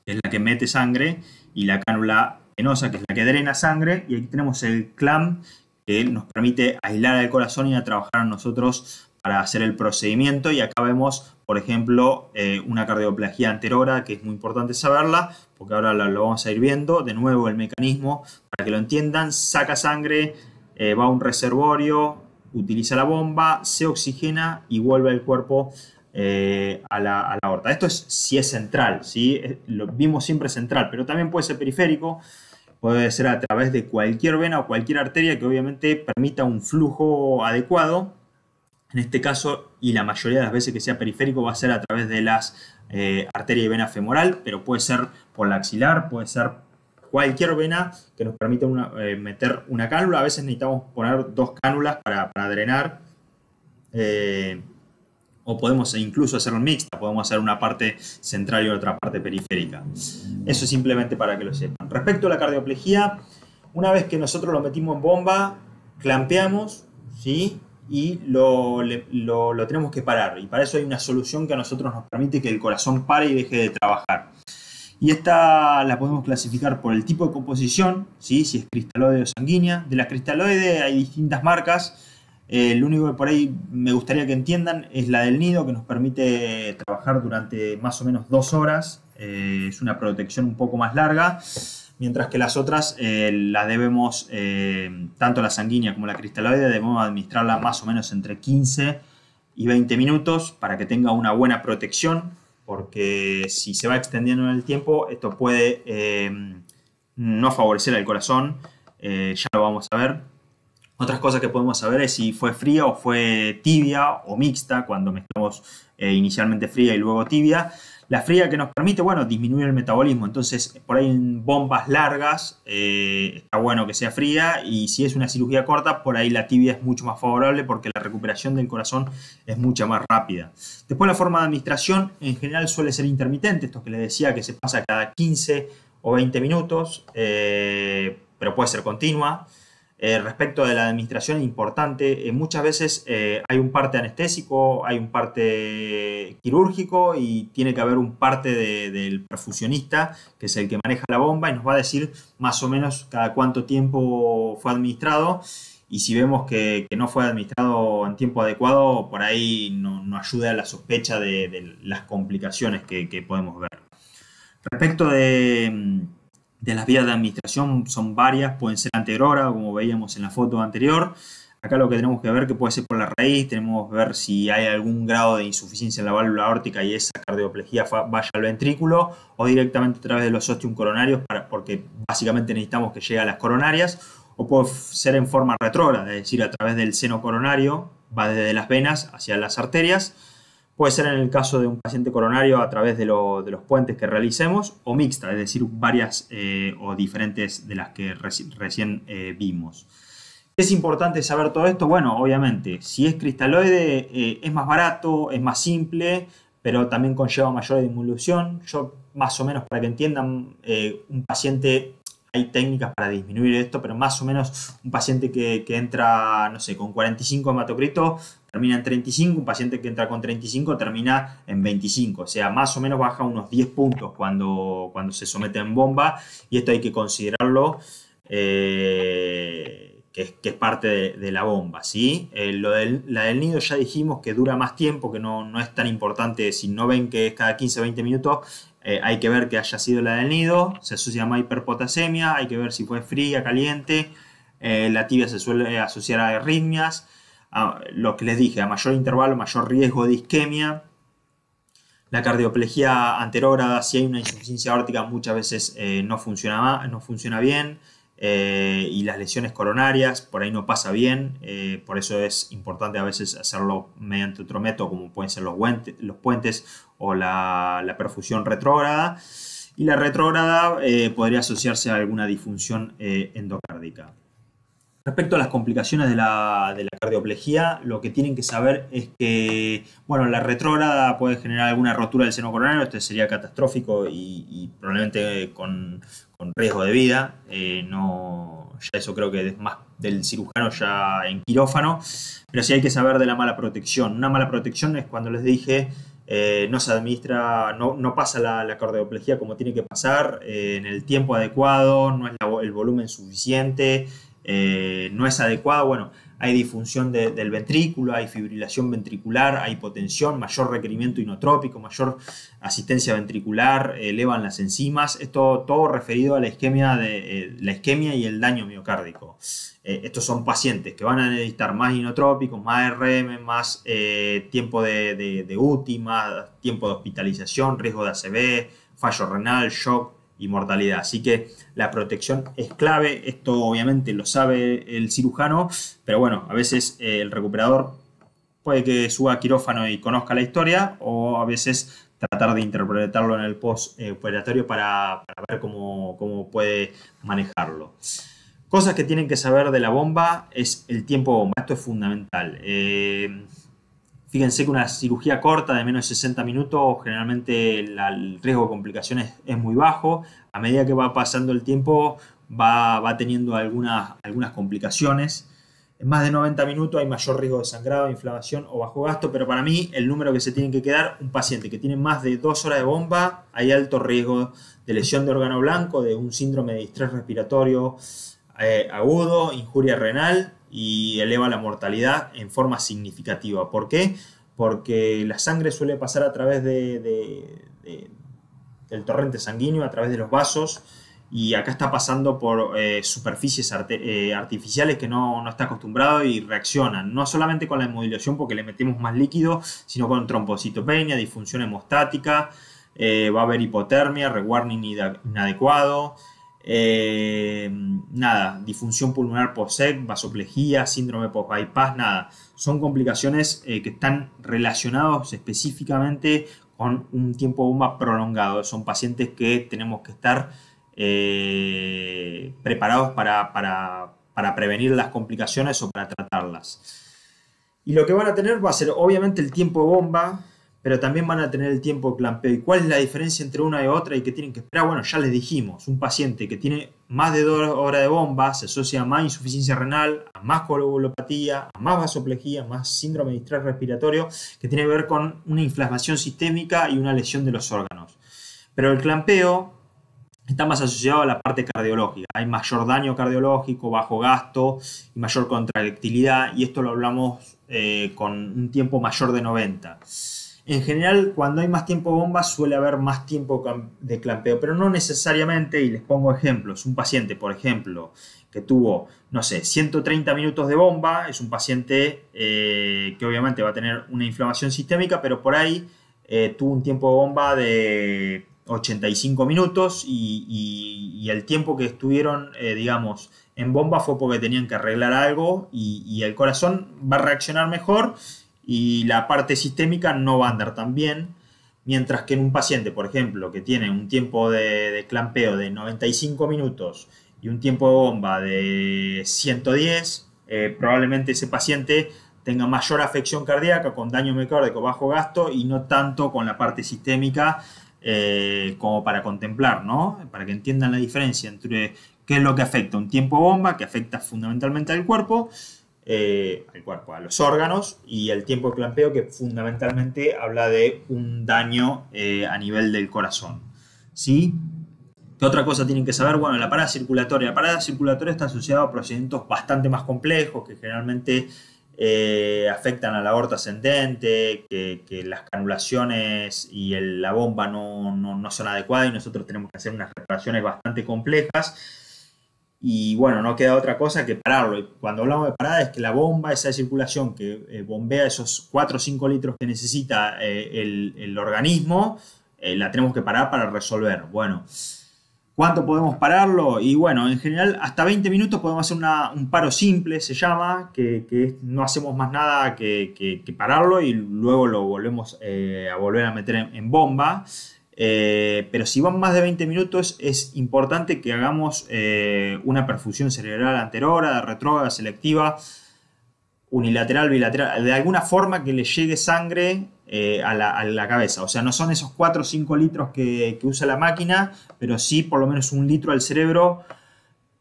que es la que mete sangre, y la cánula venosa, que es la que drena sangre, y aquí tenemos el clamp, que nos permite aislar el corazón y a trabajar a nosotros para hacer el procedimiento. Y acá vemos, por ejemplo, una cardioplejía anterora, que es muy importante saberla, porque ahora lo vamos a ir viendo. De nuevo, el mecanismo, para que lo entiendan: saca sangre, va a un reservorio, utiliza la bomba, se oxigena y vuelve el cuerpo a la aorta. Esto es si es central, ¿sí? Lo vimos siempre central, pero también puede ser periférico. Puede ser a través de cualquier vena o cualquier arteria que obviamente permita un flujo adecuado. En este caso, y la mayoría de las veces que sea periférico, va a ser a través de las arterias y vena femoral, pero puede ser por la axilar, puede ser cualquier vena que nos permita meter una cánula. A veces necesitamos poner 2 cánulas para drenar. O podemos incluso hacerlo mixta, podemos hacer una parte central y otra parte periférica. Eso es simplemente para que lo sepan. Respecto a la cardioplejía, una vez que nosotros lo metimos en bomba, clampeamos, ¿sí? Y lo tenemos que parar. Y para eso hay una solución que a nosotros nos permite que el corazón pare y deje de trabajar. Y esta la podemos clasificar por el tipo de composición, ¿sí? Si es cristaloide o sanguínea. De la cristaloide hay distintas marcas. Lo único que por ahí me gustaría que entiendan es la del nido, que nos permite trabajar durante más o menos 2 horas. Es una protección un poco más larga, mientras que las otras las debemos, tanto la sanguínea como la cristaloide, debemos administrarla más o menos entre 15 y 20 minutos para que tenga una buena protección, porque si se va extendiendo en el tiempo, esto puede no favorecer al corazón, ya lo vamos a ver. Otras cosas que podemos saber es si fue fría o fue tibia o mixta, cuando mezclamos inicialmente fría y luego tibia. La fría que nos permite, bueno, disminuir el metabolismo. Entonces, por ahí en bombas largas está bueno que sea fría, y si es una cirugía corta, por ahí la tibia es mucho más favorable porque la recuperación del corazón es mucho más rápida. Después, la forma de administración en general suele ser intermitente, esto que les decía, que se pasa cada 15 o 20 minutos, pero puede ser continua. Respecto de la administración, es importante, muchas veces hay un parte anestésico, hay un parte quirúrgico y tiene que haber un parte del perfusionista, que es el que maneja la bomba y nos va a decir más o menos cada cuánto tiempo fue administrado, y si vemos que no fue administrado en tiempo adecuado, por ahí no ayuda a la sospecha de las complicaciones que podemos ver. Respecto de las vías de administración, son varias, pueden ser anterógrada, como veíamos en la foto anterior. Acá lo que tenemos que ver que puede ser por la raíz, tenemos que ver si hay algún grado de insuficiencia en la válvula aórtica y esa cardioplejía vaya al ventrículo, o directamente a través de los ostium coronarios, porque básicamente necesitamos que llegue a las coronarias, o puede ser en forma retrógrada, es decir, a través del seno coronario, va desde las venas hacia las arterias. Puede ser en el caso de un paciente coronario a través de los puentes que realicemos, o mixta, es decir, varias o diferentes de las que recién vimos. ¿Es importante saber todo esto? Bueno, obviamente, si es cristaloide es más barato, es más simple, pero también conlleva mayor disminución. Yo, más o menos, para que entiendan, un paciente, hay técnicas para disminuir esto, pero más o menos un paciente que entra, no sé, con 45 hematocrito, termina en 35, un paciente que entra con 35 termina en 25, o sea, más o menos baja unos 10 puntos cuando se somete en bomba, y esto hay que considerarlo, que es parte de la bomba, ¿sí? La del nido ya dijimos que dura más tiempo, que no es tan importante. Si no ven que es cada 15-20 minutos, hay que ver que haya sido la del nido, se asocia a más hiperpotasemia, hay que ver si fue fría, caliente, la tibia se suele asociar a arritmias. Lo que les dije, a mayor intervalo, mayor riesgo de isquemia. La cardioplejía anterógrada, si hay una insuficiencia aórtica, muchas veces no funciona bien, y las lesiones coronarias, por ahí no pasa bien, por eso es importante a veces hacerlo mediante otro método, como pueden ser los puentes o la perfusión retrógrada. Y la retrógrada podría asociarse a alguna disfunción endocárdica. Respecto a las complicaciones de la cardioplejía, lo que tienen que saber es que, bueno, la retrógrada puede generar alguna rotura del seno coronario, este sería catastrófico y probablemente con riesgo de vida. Ya eso creo que es más del cirujano ya en quirófano, pero sí hay que saber de la mala protección. Una mala protección es cuando les dije, no se administra, no pasa la cardioplejía como tiene que pasar, en el tiempo adecuado, no es el volumen suficiente, no es adecuado. Bueno, hay disfunción del ventrículo, hay fibrilación ventricular, hay hipotensión, mayor requerimiento inotrópico, mayor asistencia ventricular, elevan las enzimas. Esto todo referido a la isquemia y el daño miocárdico. Estos son pacientes que van a necesitar más inotrópicos, más RM, más tiempo de UTI, más tiempo de hospitalización, riesgo de ACV, fallo renal, shock y mortalidad. Así que la protección es clave. Esto obviamente lo sabe el cirujano, pero bueno, a veces el recuperador puede que suba a quirófano y conozca la historia, o a veces tratar de interpretarlo en el postoperatorio para ver cómo puede manejarlo. Cosas que tienen que saber de la bomba es el tiempo bomba. Esto es fundamental. Fíjense que una cirugía corta de menos de 60 minutos, generalmente el riesgo de complicaciones es muy bajo. A medida que va pasando el tiempo, va teniendo algunas complicaciones. En más de 90 minutos hay mayor riesgo de sangrado, inflamación o bajo gasto, pero para mí el número que se tiene que quedar, un paciente que tiene más de 2 horas de bomba, hay alto riesgo de lesión de órgano blanco, de un síndrome de distrés respiratorio agudo, injuria renal, y eleva la mortalidad en forma significativa. ¿Por qué? Porque la sangre suele pasar a través del torrente sanguíneo, a través de los vasos, y acá está pasando por superficies artificiales que no está acostumbrado, y reaccionan no solamente con la hemodilatación porque le metemos más líquido, sino con trombocitopenia, disfunción hemostática, va a haber hipotermia, rewarning inadecuado, Nada, disfunción pulmonar post-SEC, vasoplejía, síndrome post-bypass, nada. Son complicaciones que están relacionados específicamente con un tiempo bomba prolongado. Son pacientes que tenemos que estar preparados para prevenir las complicaciones o para tratarlas. Y lo que van a tener va a ser obviamente el tiempo de bomba, pero también van a tener el tiempo de clampeo. ¿Y cuál es la diferencia entre una y otra y qué tienen que esperar? Bueno, ya les dijimos, un paciente que tiene más de 2 horas de bomba se asocia a más insuficiencia renal, a más coagulopatía, a más vasoplejía, a más síndrome de distrés respiratorio, que tiene que ver con una inflamación sistémica y una lesión de los órganos. Pero el clampeo está más asociado a la parte cardiológica. Hay mayor daño cardiológico, bajo gasto y mayor contractilidad, y esto lo hablamos con un tiempo mayor de 90. En general, cuando hay más tiempo de bomba, suele haber más tiempo de clampeo, pero no necesariamente, y les pongo ejemplos. Un paciente, por ejemplo, que tuvo, no sé, 130 minutos de bomba, es un paciente que obviamente va a tener una inflamación sistémica, pero por ahí tuvo un tiempo de bomba de 85 minutos y el tiempo que estuvieron, digamos, en bomba fue porque tenían que arreglar algo y el corazón va a reaccionar mejor y la parte sistémica no va a andar tan bien, mientras que en un paciente, por ejemplo, que tiene un tiempo de clampeo de 95 minutos y un tiempo de bomba de 110, probablemente ese paciente tenga mayor afección cardíaca con daño miocárdico, bajo gasto y no tanto con la parte sistémica como para contemplar, ¿no? Para que entiendan la diferencia entre qué es lo que afecta un tiempo bomba, que afecta fundamentalmente al cuerpo, a los órganos, y el tiempo de clampeo, que fundamentalmente habla de un daño a nivel del corazón. ¿Sí? ¿Qué otra cosa tienen que saber? Bueno, la parada circulatoria. La parada circulatoria está asociada a procedimientos bastante más complejos que generalmente afectan a la aorta ascendente, que las canulaciones y la bomba no son adecuadas y nosotros tenemos que hacer unas reparaciones bastante complejas. Y bueno, no queda otra cosa que pararlo. Y cuando hablamos de parada es que la bomba, esa circulación que bombea esos 4 o 5 litros que necesita el organismo, la tenemos que parar para resolver. Bueno, ¿cuánto podemos pararlo? Y bueno, en general hasta 20 minutos podemos hacer un paro simple, se llama, que no hacemos más nada que pararlo y luego lo volvemos a volver a meter en bomba. Pero si van más de 20 minutos es importante que hagamos una perfusión cerebral anterógrada, retrógrada, selectiva, unilateral, bilateral, de alguna forma que le llegue sangre a la cabeza. O sea, no son esos 4 o 5 litros que usa la máquina, pero sí por lo menos 1 litro al cerebro,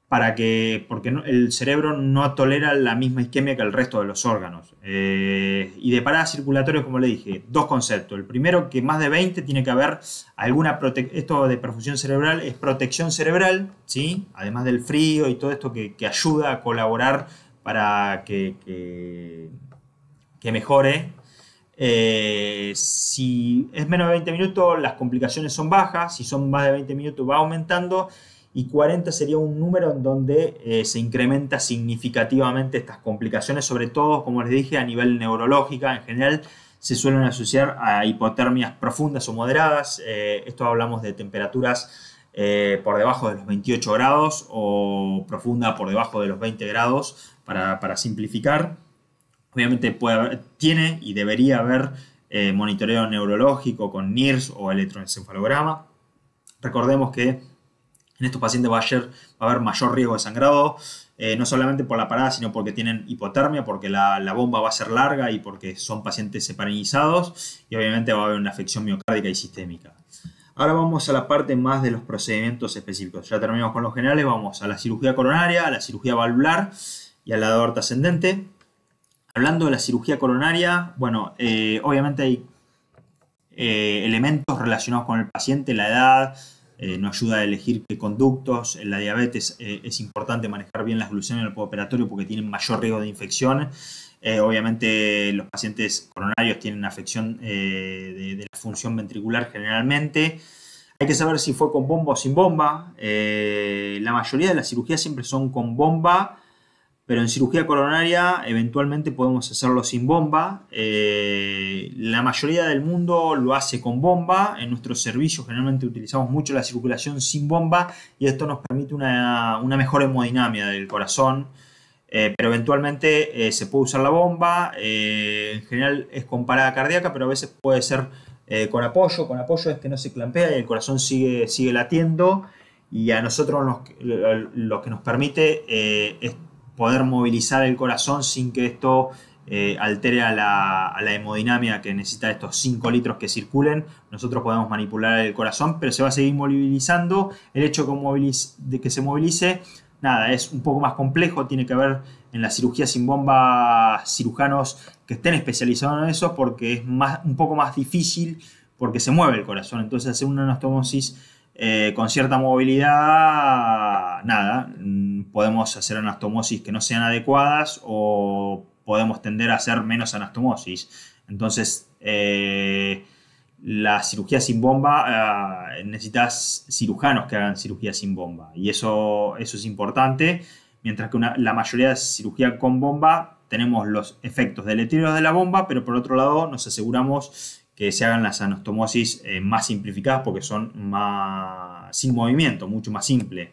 porque el cerebro no tolera la misma isquemia que el resto de los órganos. Y de parada circulatoria, como le dije, 2 conceptos. El primero, que más de 20 tiene que haber alguna protección. Esto de perfusión cerebral es protección cerebral, ¿sí? Además del frío y todo esto que ayuda a colaborar para que mejore. Si es menos de 20 minutos, las complicaciones son bajas. Si son más de 20 minutos, va aumentando. Y 40 sería un número en donde se incrementa significativamente estas complicaciones, sobre todo, como les dije, a nivel neurológica. En general se suelen asociar a hipotermias profundas o moderadas. Esto hablamos de temperaturas por debajo de los 28 grados o profunda por debajo de los 20 grados, para simplificar. Obviamente tiene y debería haber monitoreo neurológico con NIRS o electroencefalograma. Recordemos que en estos pacientes va a haber mayor riesgo de sangrado, no solamente por la parada, sino porque tienen hipotermia, porque la bomba va a ser larga y porque son pacientes heparinizados, y obviamente va a haber una afección miocárdica y sistémica. Ahora vamos a la parte más de los procedimientos específicos. Ya terminamos con los generales, vamos a la cirugía coronaria, a la cirugía valvular y a la de aorta ascendente. Hablando de la cirugía coronaria, bueno, obviamente hay elementos relacionados con el paciente, la edad, nos ayuda a elegir qué conductos. En la diabetes es importante manejar bien las glucemias en el postoperatorio porque tienen mayor riesgo de infección. Obviamente los pacientes coronarios tienen una afección de la función ventricular generalmente. Hay que saber si fue con bomba o sin bomba. La mayoría de las cirugías siempre son con bomba, pero en cirugía coronaria eventualmente podemos hacerlo sin bomba. La mayoría del mundo lo hace con bomba. En nuestros servicios generalmente utilizamos mucho la circulación sin bomba y esto nos permite una mejor hemodinamia del corazón. Pero eventualmente se puede usar la bomba. En general es con parada cardíaca, pero a veces puede ser con apoyo. Con apoyo es que no se clampea y el corazón sigue latiendo. Y a nosotros lo que nos permite es poder movilizar el corazón sin que esto altere a la hemodinamia que necesita estos 5 litros que circulen. Nosotros podemos manipular el corazón, pero se va a seguir movilizando. El hecho de que se movilice, nada, es un poco más complejo. Tiene que haber en la cirugía sin bomba cirujanos que estén especializados en eso, porque es un poco más difícil porque se mueve el corazón. Entonces hacer una anastomosis con cierta movilidad, nada, podemos hacer anastomosis que no sean adecuadas o podemos tender a hacer menos anastomosis. Entonces, la cirugía sin bomba, necesitas cirujanos que hagan cirugía sin bomba y eso es importante, mientras que la mayoría de cirugía con bomba tenemos los efectos deleterios de la bomba, pero por otro lado nos aseguramos que se hagan las anastomosis más simplificadas porque son sin movimiento, mucho más simple.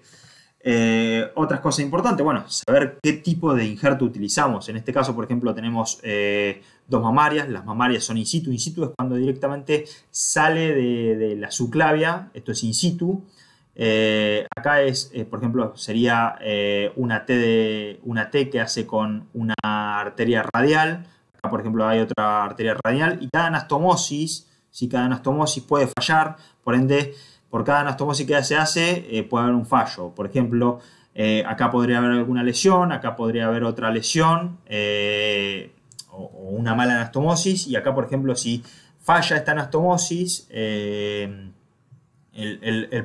Otras cosas importantes, bueno, saber qué tipo de injerto utilizamos. En este caso, por ejemplo, tenemos 2 mamarias. Las mamarias son in situ. In situ es cuando directamente sale de la subclavia. Esto es in situ. Acá por ejemplo, sería una T que hace con una arteria radial. Acá, por ejemplo, hay otra arteria radial y cada anastomosis, ¿sí? Cada anastomosis puede fallar, por ende, por cada anastomosis que se hace puede haber un fallo. Por ejemplo, acá podría haber alguna lesión, acá podría haber otra lesión o una mala anastomosis, y acá, por ejemplo, si falla esta anastomosis, el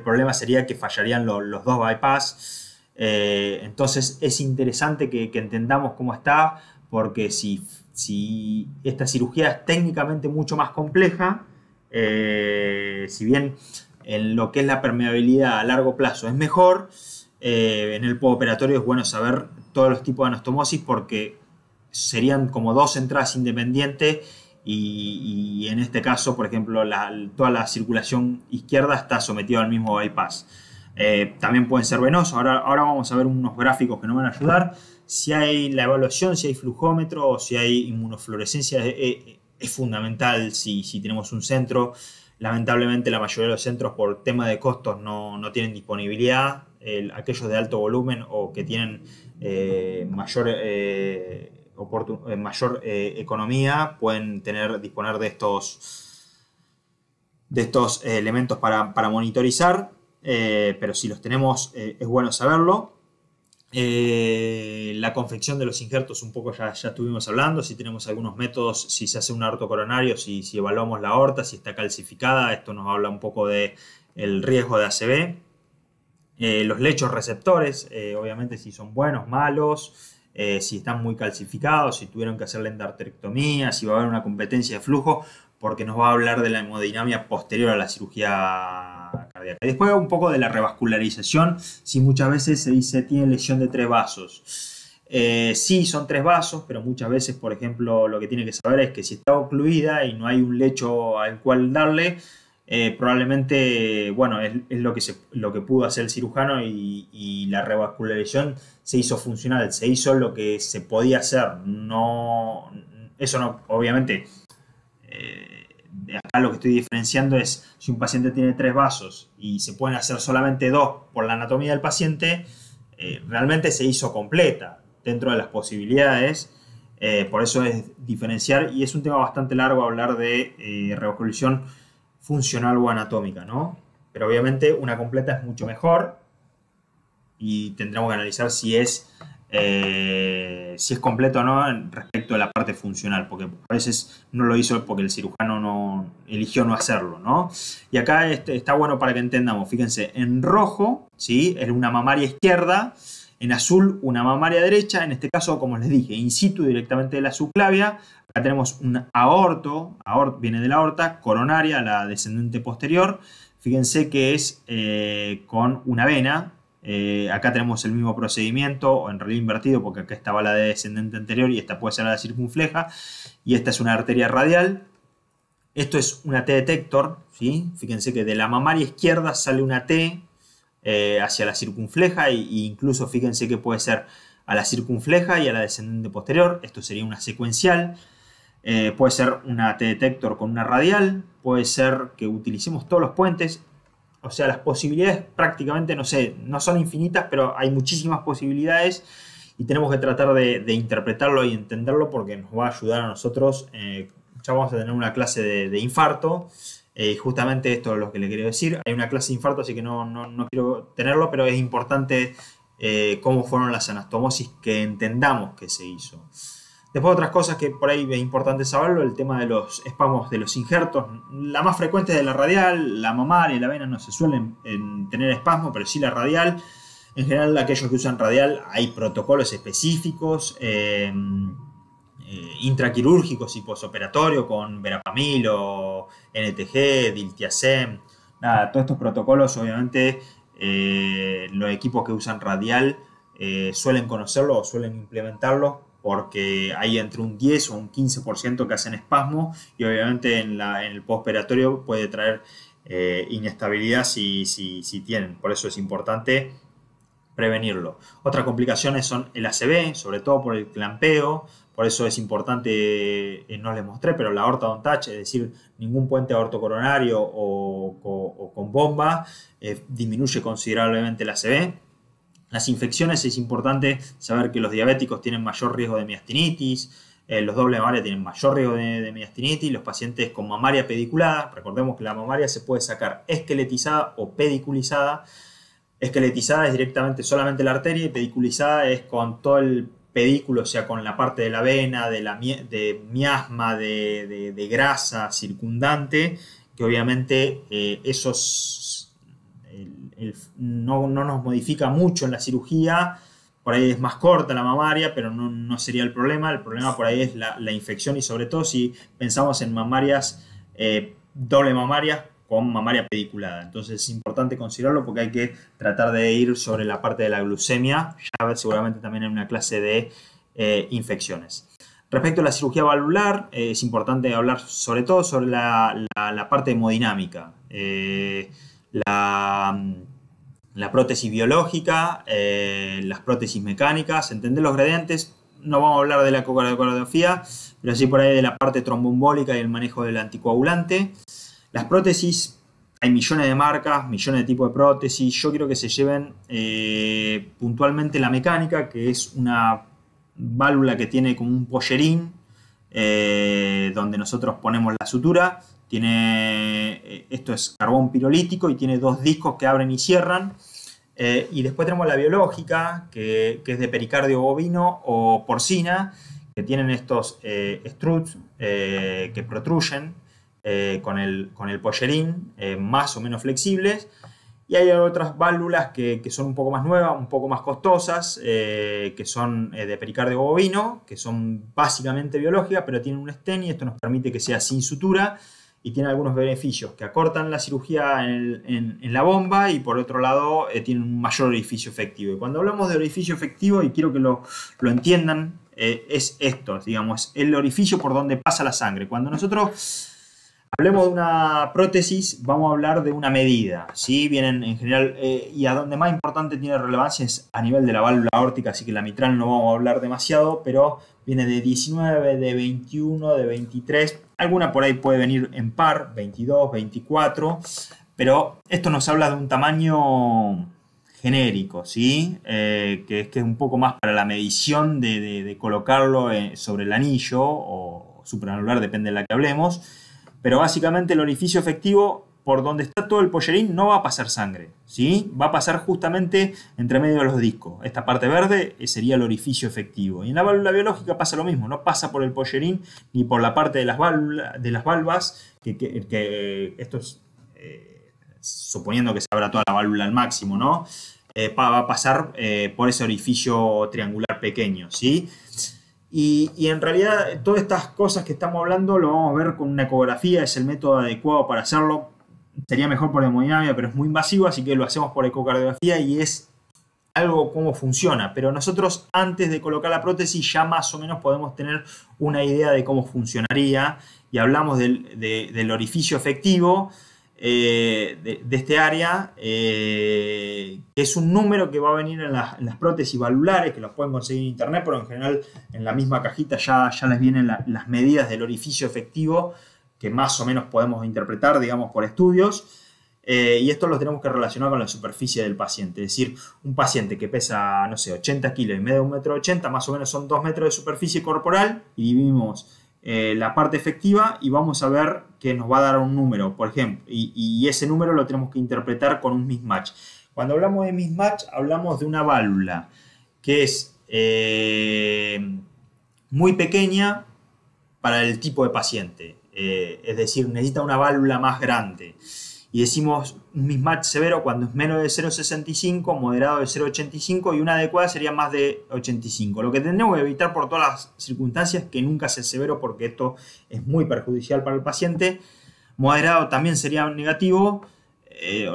problema sería que fallarían los 2 bypass. Entonces es interesante que entendamos cómo está, porque si esta cirugía es técnicamente mucho más compleja, si bien en lo que es la permeabilidad a largo plazo es mejor, en el postoperatorio es bueno saber todos los tipos de anastomosis porque serían como 2 entradas independientes y en este caso, por ejemplo, toda la circulación izquierda está sometida al mismo bypass. También pueden ser venosos. Ahora vamos a ver unos gráficos que nos van a ayudar. Si hay la evaluación, si hay flujómetro o si hay inmunofluorescencia, es fundamental si tenemos un centro. Lamentablemente la mayoría de los centros por tema de costos no tienen disponibilidad. Aquellos de alto volumen o que tienen mayor economía pueden disponer de estos elementos para monitorizar. Pero si los tenemos es bueno saberlo. La confección de los injertos un poco ya estuvimos hablando. Si tenemos algunos métodos, si se hace un aorto coronario, si evaluamos la aorta, si está calcificada, esto nos habla un poco del riesgo de ACV. Los lechos receptores, obviamente si son buenos, malos, si están muy calcificados, si tuvieron que hacer la endarterectomía, si va a haber una competencia de flujo, porque nos va a hablar de la hemodinamia posterior a la cirugía cardíaca. Y después un poco de la revascularización, si muchas veces se dice tiene lesión de 3 vasos. Sí, son 3 vasos, pero muchas veces, por ejemplo, lo que tiene que saber es que si está ocluida y no hay un lecho al cual darle, probablemente, bueno, es lo que pudo hacer el cirujano y la revascularización se hizo funcional, se hizo lo que se podía hacer. Eso no, obviamente, acá lo que estoy diferenciando es si un paciente tiene 3 vasos y se pueden hacer solamente 2 por la anatomía del paciente, realmente se hizo completa dentro de las posibilidades. Por eso es diferenciar, y es un tema bastante largo hablar de revascularización funcional o anatómica, ¿no? Pero obviamente una completa es mucho mejor y tendremos que analizar si es completo o no respecto a la parte funcional, porque a veces no lo hizo porque el cirujano eligió no hacerlo, ¿no? Y acá está bueno para que entendamos. Fíjense, en rojo, ¿sí?, es una mamaria izquierda, en azul una mamaria derecha, en este caso, como les dije, in situ directamente de la subclavia. Acá tenemos un aorto, viene de la aorta, coronaria, la descendente posterior. Fíjense que es con una vena, Acá tenemos el mismo procedimiento, o en realidad invertido, porque acá estaba la descendente anterior y esta puede ser la circunfleja, y esta es una arteria radial. Esto es una T detector, ¿sí? Fíjense que de la mamaria izquierda sale una T hacia la circunfleja, e incluso fíjense que puede ser a la circunfleja y a la descendente posterior. Esto sería una secuencial. Puede ser una T detector con una radial, puede ser que utilicemos todos los puentes. O sea, las posibilidades prácticamente, no sé, no son infinitas, pero hay muchísimas posibilidades y tenemos que tratar de interpretarlo y entenderlo porque nos va a ayudar a nosotros. Ya vamos a tener una clase de infarto. Justamente esto es lo que le quiero decir. Hay una clase de infarto, así que no quiero tenerlo, pero es importante cómo fueron las anastomosis, que entendamos que se hizo. Después otras cosas que por ahí es importante saberlo, el tema de los espasmos de los injertos. La más frecuente es de la radial, la mamaria y la vena no se suelen tener espasmo, pero sí la radial. En general, aquellos que usan radial, hay protocolos específicos, intraquirúrgicos y posoperatorios con verapamil o NTG, diltiazem. Nada, todos estos protocolos, obviamente, los equipos que usan radial suelen conocerlo o suelen implementarlo, porque hay entre un 10 o un 15% que hacen espasmo y obviamente en el postoperatorio puede traer inestabilidad si tienen. Por eso es importante prevenirlo. Otras complicaciones son el ACV, sobre todo por el clampeo. Por eso es importante, no les mostré, pero la aorta on touch, es decir, ningún puente aortocoronario o con bomba disminuye considerablemente el ACV. Las infecciones, es importante saber que los diabéticos tienen mayor riesgo de miastinitis, los dobles mamaria tienen mayor riesgo de miastinitis, los pacientes con mamaria pediculada, recordemos que la mamaria se puede sacar esqueletizada o pediculizada. Esqueletizada es directamente solamente la arteria y pediculizada es con todo el pedículo, o sea, con la parte de la vena, de miasma, de grasa circundante, que obviamente no nos modifica mucho en la cirugía. Por ahí es más corta la mamaria, pero no sería el problema. El problema por ahí es la infección, y sobre todo si pensamos en mamarias, doble mamarias con mamaria pediculada. Entonces es importante considerarlo porque hay que tratar de ir sobre la parte de la glucemia, ya seguramente también en una clase de infecciones. Respecto a la cirugía valvular, es importante hablar sobre todo sobre la parte hemodinámica. La prótesis biológica, las prótesis mecánicas, entender los gradientes. No vamos a hablar de la ecocardiografía, pero sí por ahí de la parte tromboembólica y el manejo del anticoagulante. Las prótesis, hay millones de marcas, millones de tipos de prótesis. Yo quiero que se lleven puntualmente la mecánica, que es una válvula que tiene como un pollerín, donde nosotros ponemos la sutura. Esto es carbón pirolítico y tiene dos discos que abren y cierran. Y después tenemos la biológica, que es de pericardio bovino o porcina, que tienen estos struts que protruyen con el pollerín, más o menos flexibles. Y hay otras válvulas que son un poco más nuevas, un poco más costosas, que son de pericardio bovino, que son básicamente biológicas, pero tienen un stent y esto nos permite que sea sin sutura y tiene algunos beneficios, que acortan la cirugía en la bomba y por otro lado tienen un mayor orificio efectivo. Y cuando hablamos de orificio efectivo, y quiero que lo entiendan, es esto, digamos, el orificio por donde pasa la sangre. Cuando nosotros hablemos de una prótesis, vamos a hablar de una medida, ¿sí? Vienen en general, y a donde más importante tiene relevancia es a nivel de la válvula aórtica, así que la mitral no vamos a hablar demasiado, pero viene de 19, de 21, de 23, alguna por ahí puede venir en par, 22, 24, pero esto nos habla de un tamaño genérico, ¿sí? Que es un poco más para la medición de colocarlo sobre el anillo o supraanular, depende de la que hablemos. Pero básicamente el orificio efectivo, por donde está todo el pollerín, no va a pasar sangre, ¿sí? Va a pasar justamente entre medio de los discos. Esta parte verde sería el orificio efectivo. Y en la válvula biológica pasa lo mismo, no pasa por el pollerín ni por la parte de las valvas, que esto es suponiendo que se abra toda la válvula al máximo, ¿no? Va a pasar por ese orificio triangular pequeño, ¿sí? Y en realidad todas estas cosas que estamos hablando lo vamos a ver con una ecografía, es el método adecuado para hacerlo. Sería mejor por hemodinamia, pero es muy invasivo, así que lo hacemos por ecocardiografía y es algo cómo funciona, pero nosotros antes de colocar la prótesis ya más o menos podemos tener una idea de cómo funcionaría y hablamos del orificio efectivo de este área, que es un número que va a venir en las prótesis valvulares, que los pueden conseguir en internet, pero en general en la misma cajita ya les vienen las medidas del orificio efectivo que más o menos podemos interpretar, digamos, por estudios. Y esto lo tenemos que relacionar con la superficie del paciente. Es decir, un paciente que pesa, no sé, 80 kilos y mide 1,80 m, más o menos son 2 metros de superficie corporal, y dividimos la parte efectiva y vamos a ver que nos va a dar un número, por ejemplo, y ese número lo tenemos que interpretar con un mismatch. Cuando hablamos de mismatch, hablamos de una válvula que es muy pequeña para el tipo de paciente. Es decir, necesita una válvula más grande. Y decimos un mismatch severo cuando es menos de 0,65, moderado de 0,85 y una adecuada sería más de 85. Lo que tendremos que evitar por todas las circunstancias que nunca sea severo, porque esto es muy perjudicial para el paciente. Moderado también sería negativo,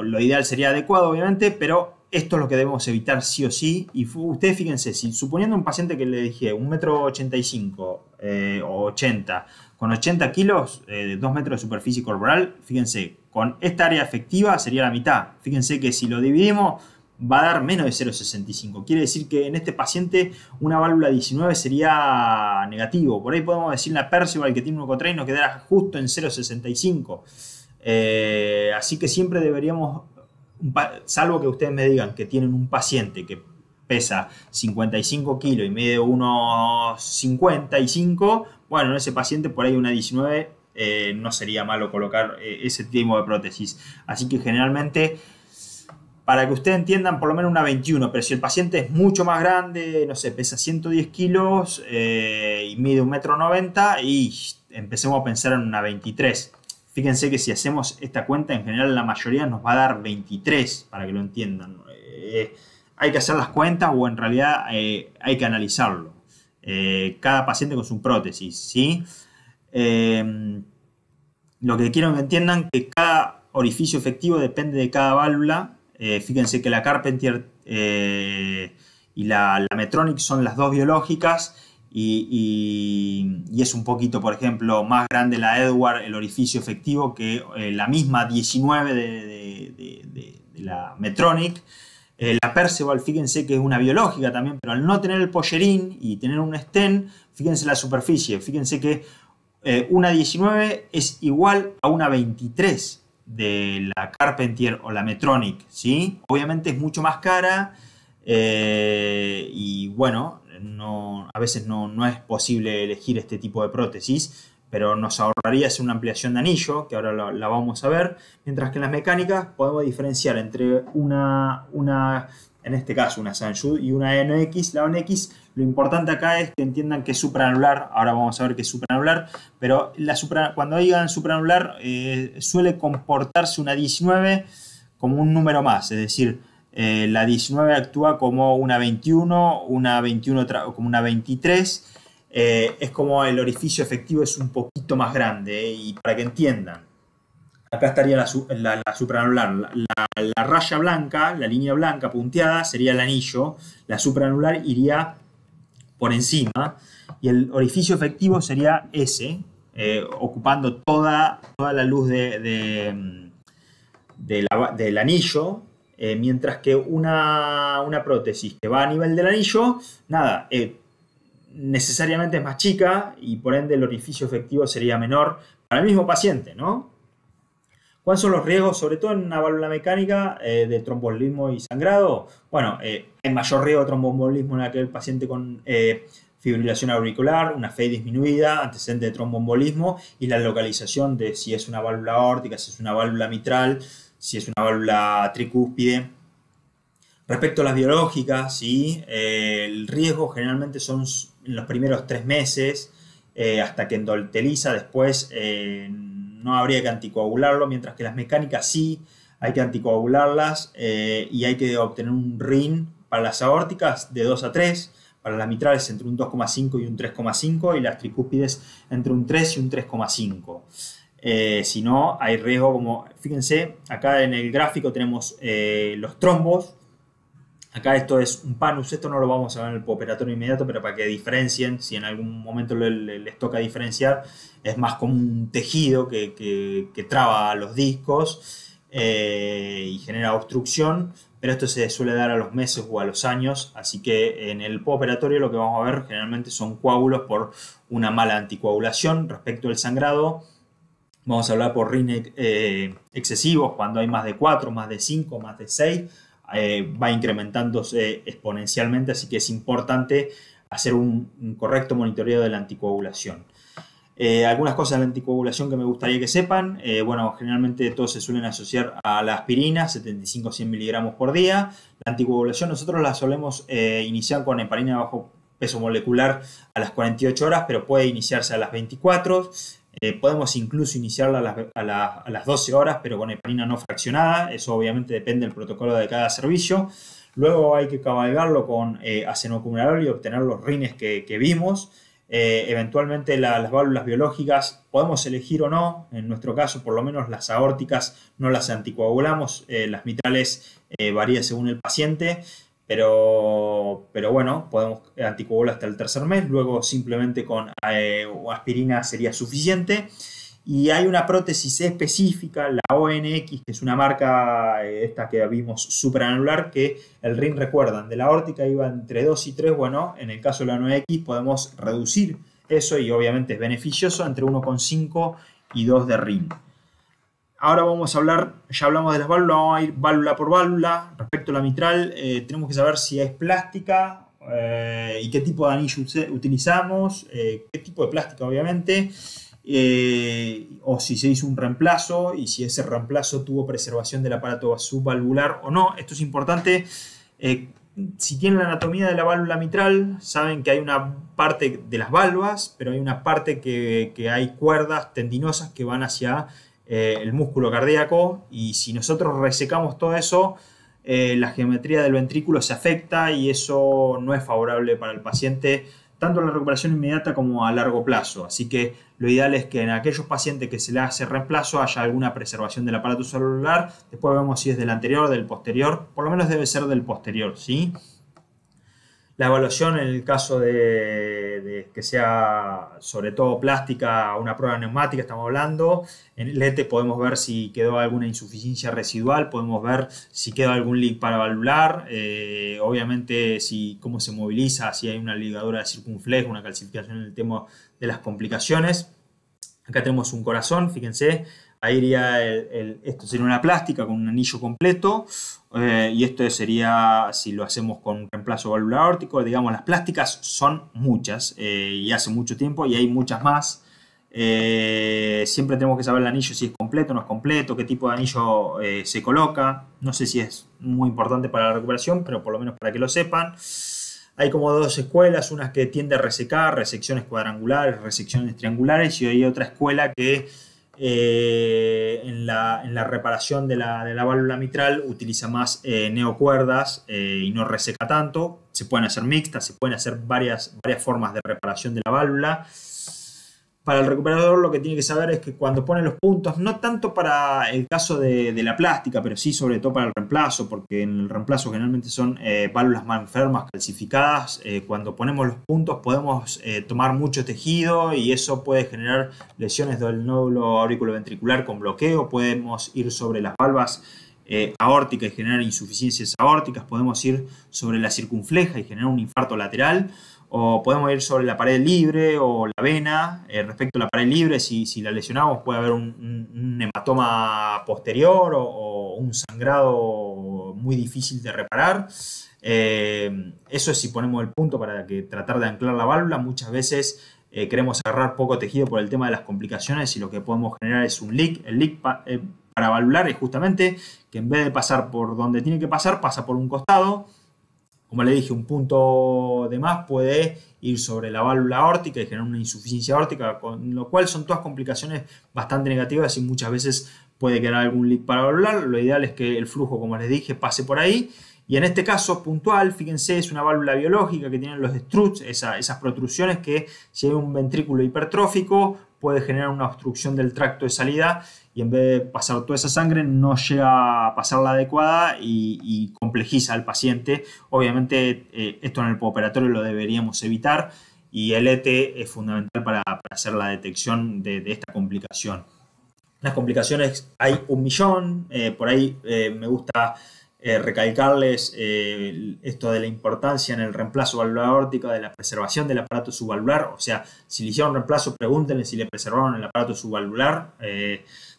lo ideal sería adecuado obviamente, pero esto es lo que debemos evitar sí o sí. Y ustedes fíjense, si suponiendo un paciente que le dije 1,85 m o 80, con 80 kilos, 2 metros de superficie corporal, fíjense, con esta área efectiva sería la mitad. Fíjense que si lo dividimos va a dar menos de 0,65. Quiere decir que en este paciente una válvula 19 sería negativo. Por ahí podemos decir la Perceval que tiene 1,3 y nos quedará justo en 0,65. Así que siempre deberíamos, salvo que ustedes me digan que tienen un paciente que pesa 55 kilos y mide unos 55, bueno, en ese paciente por ahí una 19 no sería malo colocar ese tipo de prótesis. Así que generalmente, para que ustedes entiendan, por lo menos una 21, pero si el paciente es mucho más grande, no sé, pesa 110 kilos y mide 1,90 m y empecemos a pensar en una 23. Fíjense que si hacemos esta cuenta, en general la mayoría nos va a dar 23, para que lo entiendan. Hay que hacer las cuentas o en realidad hay que analizarlo. Cada paciente con su prótesis, ¿sí? Lo que quiero que entiendan que cada orificio efectivo depende de cada válvula. Fíjense que la Carpentier y la Medtronic son las dos biológicas y es un poquito, por ejemplo, más grande la Edwards, el orificio efectivo, que la misma 19 de la Medtronic. La Perceval, fíjense que es una biológica también, pero al no tener el pollerín y tener un stent, fíjense la superficie, fíjense que una 19 es igual a una 23 de la Carpentier o la Medtronic, ¿sí? Obviamente es mucho más cara y bueno, a veces no es posible elegir este tipo de prótesis, pero nos ahorraría hacer una ampliación de anillo, que ahora la vamos a ver, mientras que en las mecánicas podemos diferenciar entre en este caso una Sanju y una NX. La NX, lo importante acá es que entiendan que es supraanular, ahora vamos a ver que es supraanular, pero cuando digan supraanular suele comportarse una 19 como un número más, es decir, la 19 actúa como una 21, una 21 como una 23, es como el orificio efectivo es un poquito más grande, y para que entiendan, acá estaría la supraanular, la raya blanca, la línea blanca punteada sería el anillo, la supraanular iría por encima y el orificio efectivo sería ese, ocupando toda la luz del anillo, mientras que una prótesis que va a nivel del anillo, nada, necesariamente es más chica y por ende el orificio efectivo sería menor para el mismo paciente, ¿no? ¿Cuáles son los riesgos, sobre todo en una válvula mecánica, de tromboembolismo y sangrado? Bueno, hay mayor riesgo de tromboembolismo en aquel paciente con fibrilación auricular, una fe disminuida, antecedente de tromboembolismo y la localización de si es una válvula aórtica, si es una válvula mitral, si es una válvula tricúspide. Respecto a las biológicas, ¿sí? El riesgo generalmente son en los primeros 3 meses, hasta que endoteliza, después no habría que anticoagularlo, mientras que las mecánicas sí hay que anticoagularlas y hay que obtener un RIN para las aórticas de 2 a 3, para las mitrales entre un 2,5 y un 3,5 y las tricúspides entre un 3 y un 3,5. Si no, hay riesgo como, fíjense, acá en el gráfico tenemos los trombos. Acá esto es un panus, esto no lo vamos a ver en el postoperatorio inmediato, pero para que diferencien, si en algún momento les toca diferenciar, es más como un tejido que traba los discos y genera obstrucción, pero esto se suele dar a los meses o a los años, así que en el postoperatorio lo que vamos a ver generalmente son coágulos por una mala anticoagulación. Respecto al sangrado, vamos a hablar por rin excesivos, cuando hay más de 4, más de 5, más de 6, va incrementándose exponencialmente, así que es importante hacer un correcto monitoreo de la anticoagulación. Algunas cosas de la anticoagulación que me gustaría que sepan. Bueno, generalmente todos se suelen asociar a la aspirina, 75-100 miligramos por día. La anticoagulación nosotros la solemos iniciar con heparina de bajo peso molecular a las 48 horas, pero puede iniciarse a las 24. Podemos incluso iniciarla a las 12 horas, pero con heparina no fraccionada. Eso obviamente depende del protocolo de cada servicio. Luego hay que cabalgarlo con acenocumarol y obtener los rines que vimos. Eventualmente las válvulas biológicas podemos elegir o no. En nuestro caso, por lo menos las aórticas no las anticoagulamos. Las mitrales varía según el paciente. Pero bueno, podemos anticoagular hasta el tercer mes, luego simplemente con aspirina sería suficiente. Y hay una prótesis específica, la ONX, que es una marca, esta que vimos superanular, que el rin, recuerdan, de la aórtica iba entre 2 y 3, bueno, en el caso de la ONX podemos reducir eso y obviamente es beneficioso entre 1,5 y 2 de rin. Ahora vamos a hablar, ya hablamos de las válvulas, vamos a ir válvula por válvula. Respecto a la mitral, tenemos que saber si es plástica y qué tipo de anillo utilizamos, qué tipo de plástica obviamente, o si se hizo un reemplazo y si ese reemplazo tuvo preservación del aparato subvalvular o no. Esto es importante. Si tienen la anatomía de la válvula mitral, saben que hay una parte de las valvas, pero hay una parte que hay cuerdas tendinosas que van hacia el músculo cardíaco, y si nosotros resecamos todo eso, la geometría del ventrículo se afecta y eso no es favorable para el paciente, tanto en la recuperación inmediata como a largo plazo. Así que lo ideal es que en aquellos pacientes que se le hace reemplazo haya alguna preservación del aparato celular. Después vemos si es del anterior o del posterior, por lo menos debe ser del posterior, ¿sí? La evaluación en el caso de que sea sobre todo plástica, una prueba neumática estamos hablando. En el ETE podemos ver si quedó alguna insuficiencia residual, podemos ver si quedó algún leak paravalvular, obviamente cómo se moviliza, si hay una ligadura de circunflejo, una calcificación en el tema de las complicaciones. Acá tenemos un corazón, fíjense, ahí iría esto sería una plástica con un anillo completo. Y esto sería si lo hacemos con un reemplazo valvular aórtico. Digamos, las plásticas son muchas y hace mucho tiempo y hay muchas más. Siempre tenemos que saber el anillo si es completo o no es completo, qué tipo de anillo se coloca. No sé si es muy importante para la recuperación, pero por lo menos para que lo sepan. Hay como dos escuelas, unas que tiende a resecar, resecciones cuadrangulares, resecciones triangulares, y hay otra escuela que en la reparación de la válvula mitral utiliza más neocuerdas y no reseca tanto. Se pueden hacer mixtas, se pueden hacer varias formas de reparación de la válvula. Para el recuperador lo que tiene que saber es que cuando pone los puntos, no tanto para el caso de la plástica, pero sí sobre todo para el reemplazo, porque en el reemplazo generalmente son válvulas más enfermas, calcificadas. Cuando ponemos los puntos podemos tomar mucho tejido y eso puede generar lesiones del nódulo auriculoventricular con bloqueo. Podemos ir sobre las valvas aórticas y generar insuficiencias aórticas. Podemos ir sobre la circunfleja y generar un infarto lateral. O podemos ir sobre la pared libre o la vena. Respecto a la pared libre, si la lesionamos puede haber un hematoma posterior o un sangrado muy difícil de reparar. Eso es si ponemos el punto para tratar de anclar la válvula. Muchas veces queremos agarrar poco tejido por el tema de las complicaciones y lo que podemos generar es un leak. El leak paravalvular es justamente que en vez de pasar por donde tiene que pasar, pasa por un costado. Como le dije, un punto de más puede ir sobre la válvula aórtica y generar una insuficiencia aórtica, con lo cual son todas complicaciones bastante negativas y muchas veces puede quedar algún leak paravalvular. Lo ideal es que el flujo, como les dije, pase por ahí. Y en este caso puntual, fíjense, es una válvula biológica que tiene los struts, esas protrusiones que si hay un ventrículo hipertrófico puede generar una obstrucción del tracto de salida y en vez de pasar toda esa sangre no llega a pasar la adecuada y complejiza al paciente. Obviamente esto en el postoperatorio lo deberíamos evitar y el ET es fundamental para hacer la detección de esta complicación. Las complicaciones hay un millón, por ahí me gusta recalcarles esto de la importancia en el reemplazo valvular aórtico de la preservación del aparato subvalvular. O sea, si le hicieron reemplazo, pregúntenle si le preservaron el aparato subvalvular.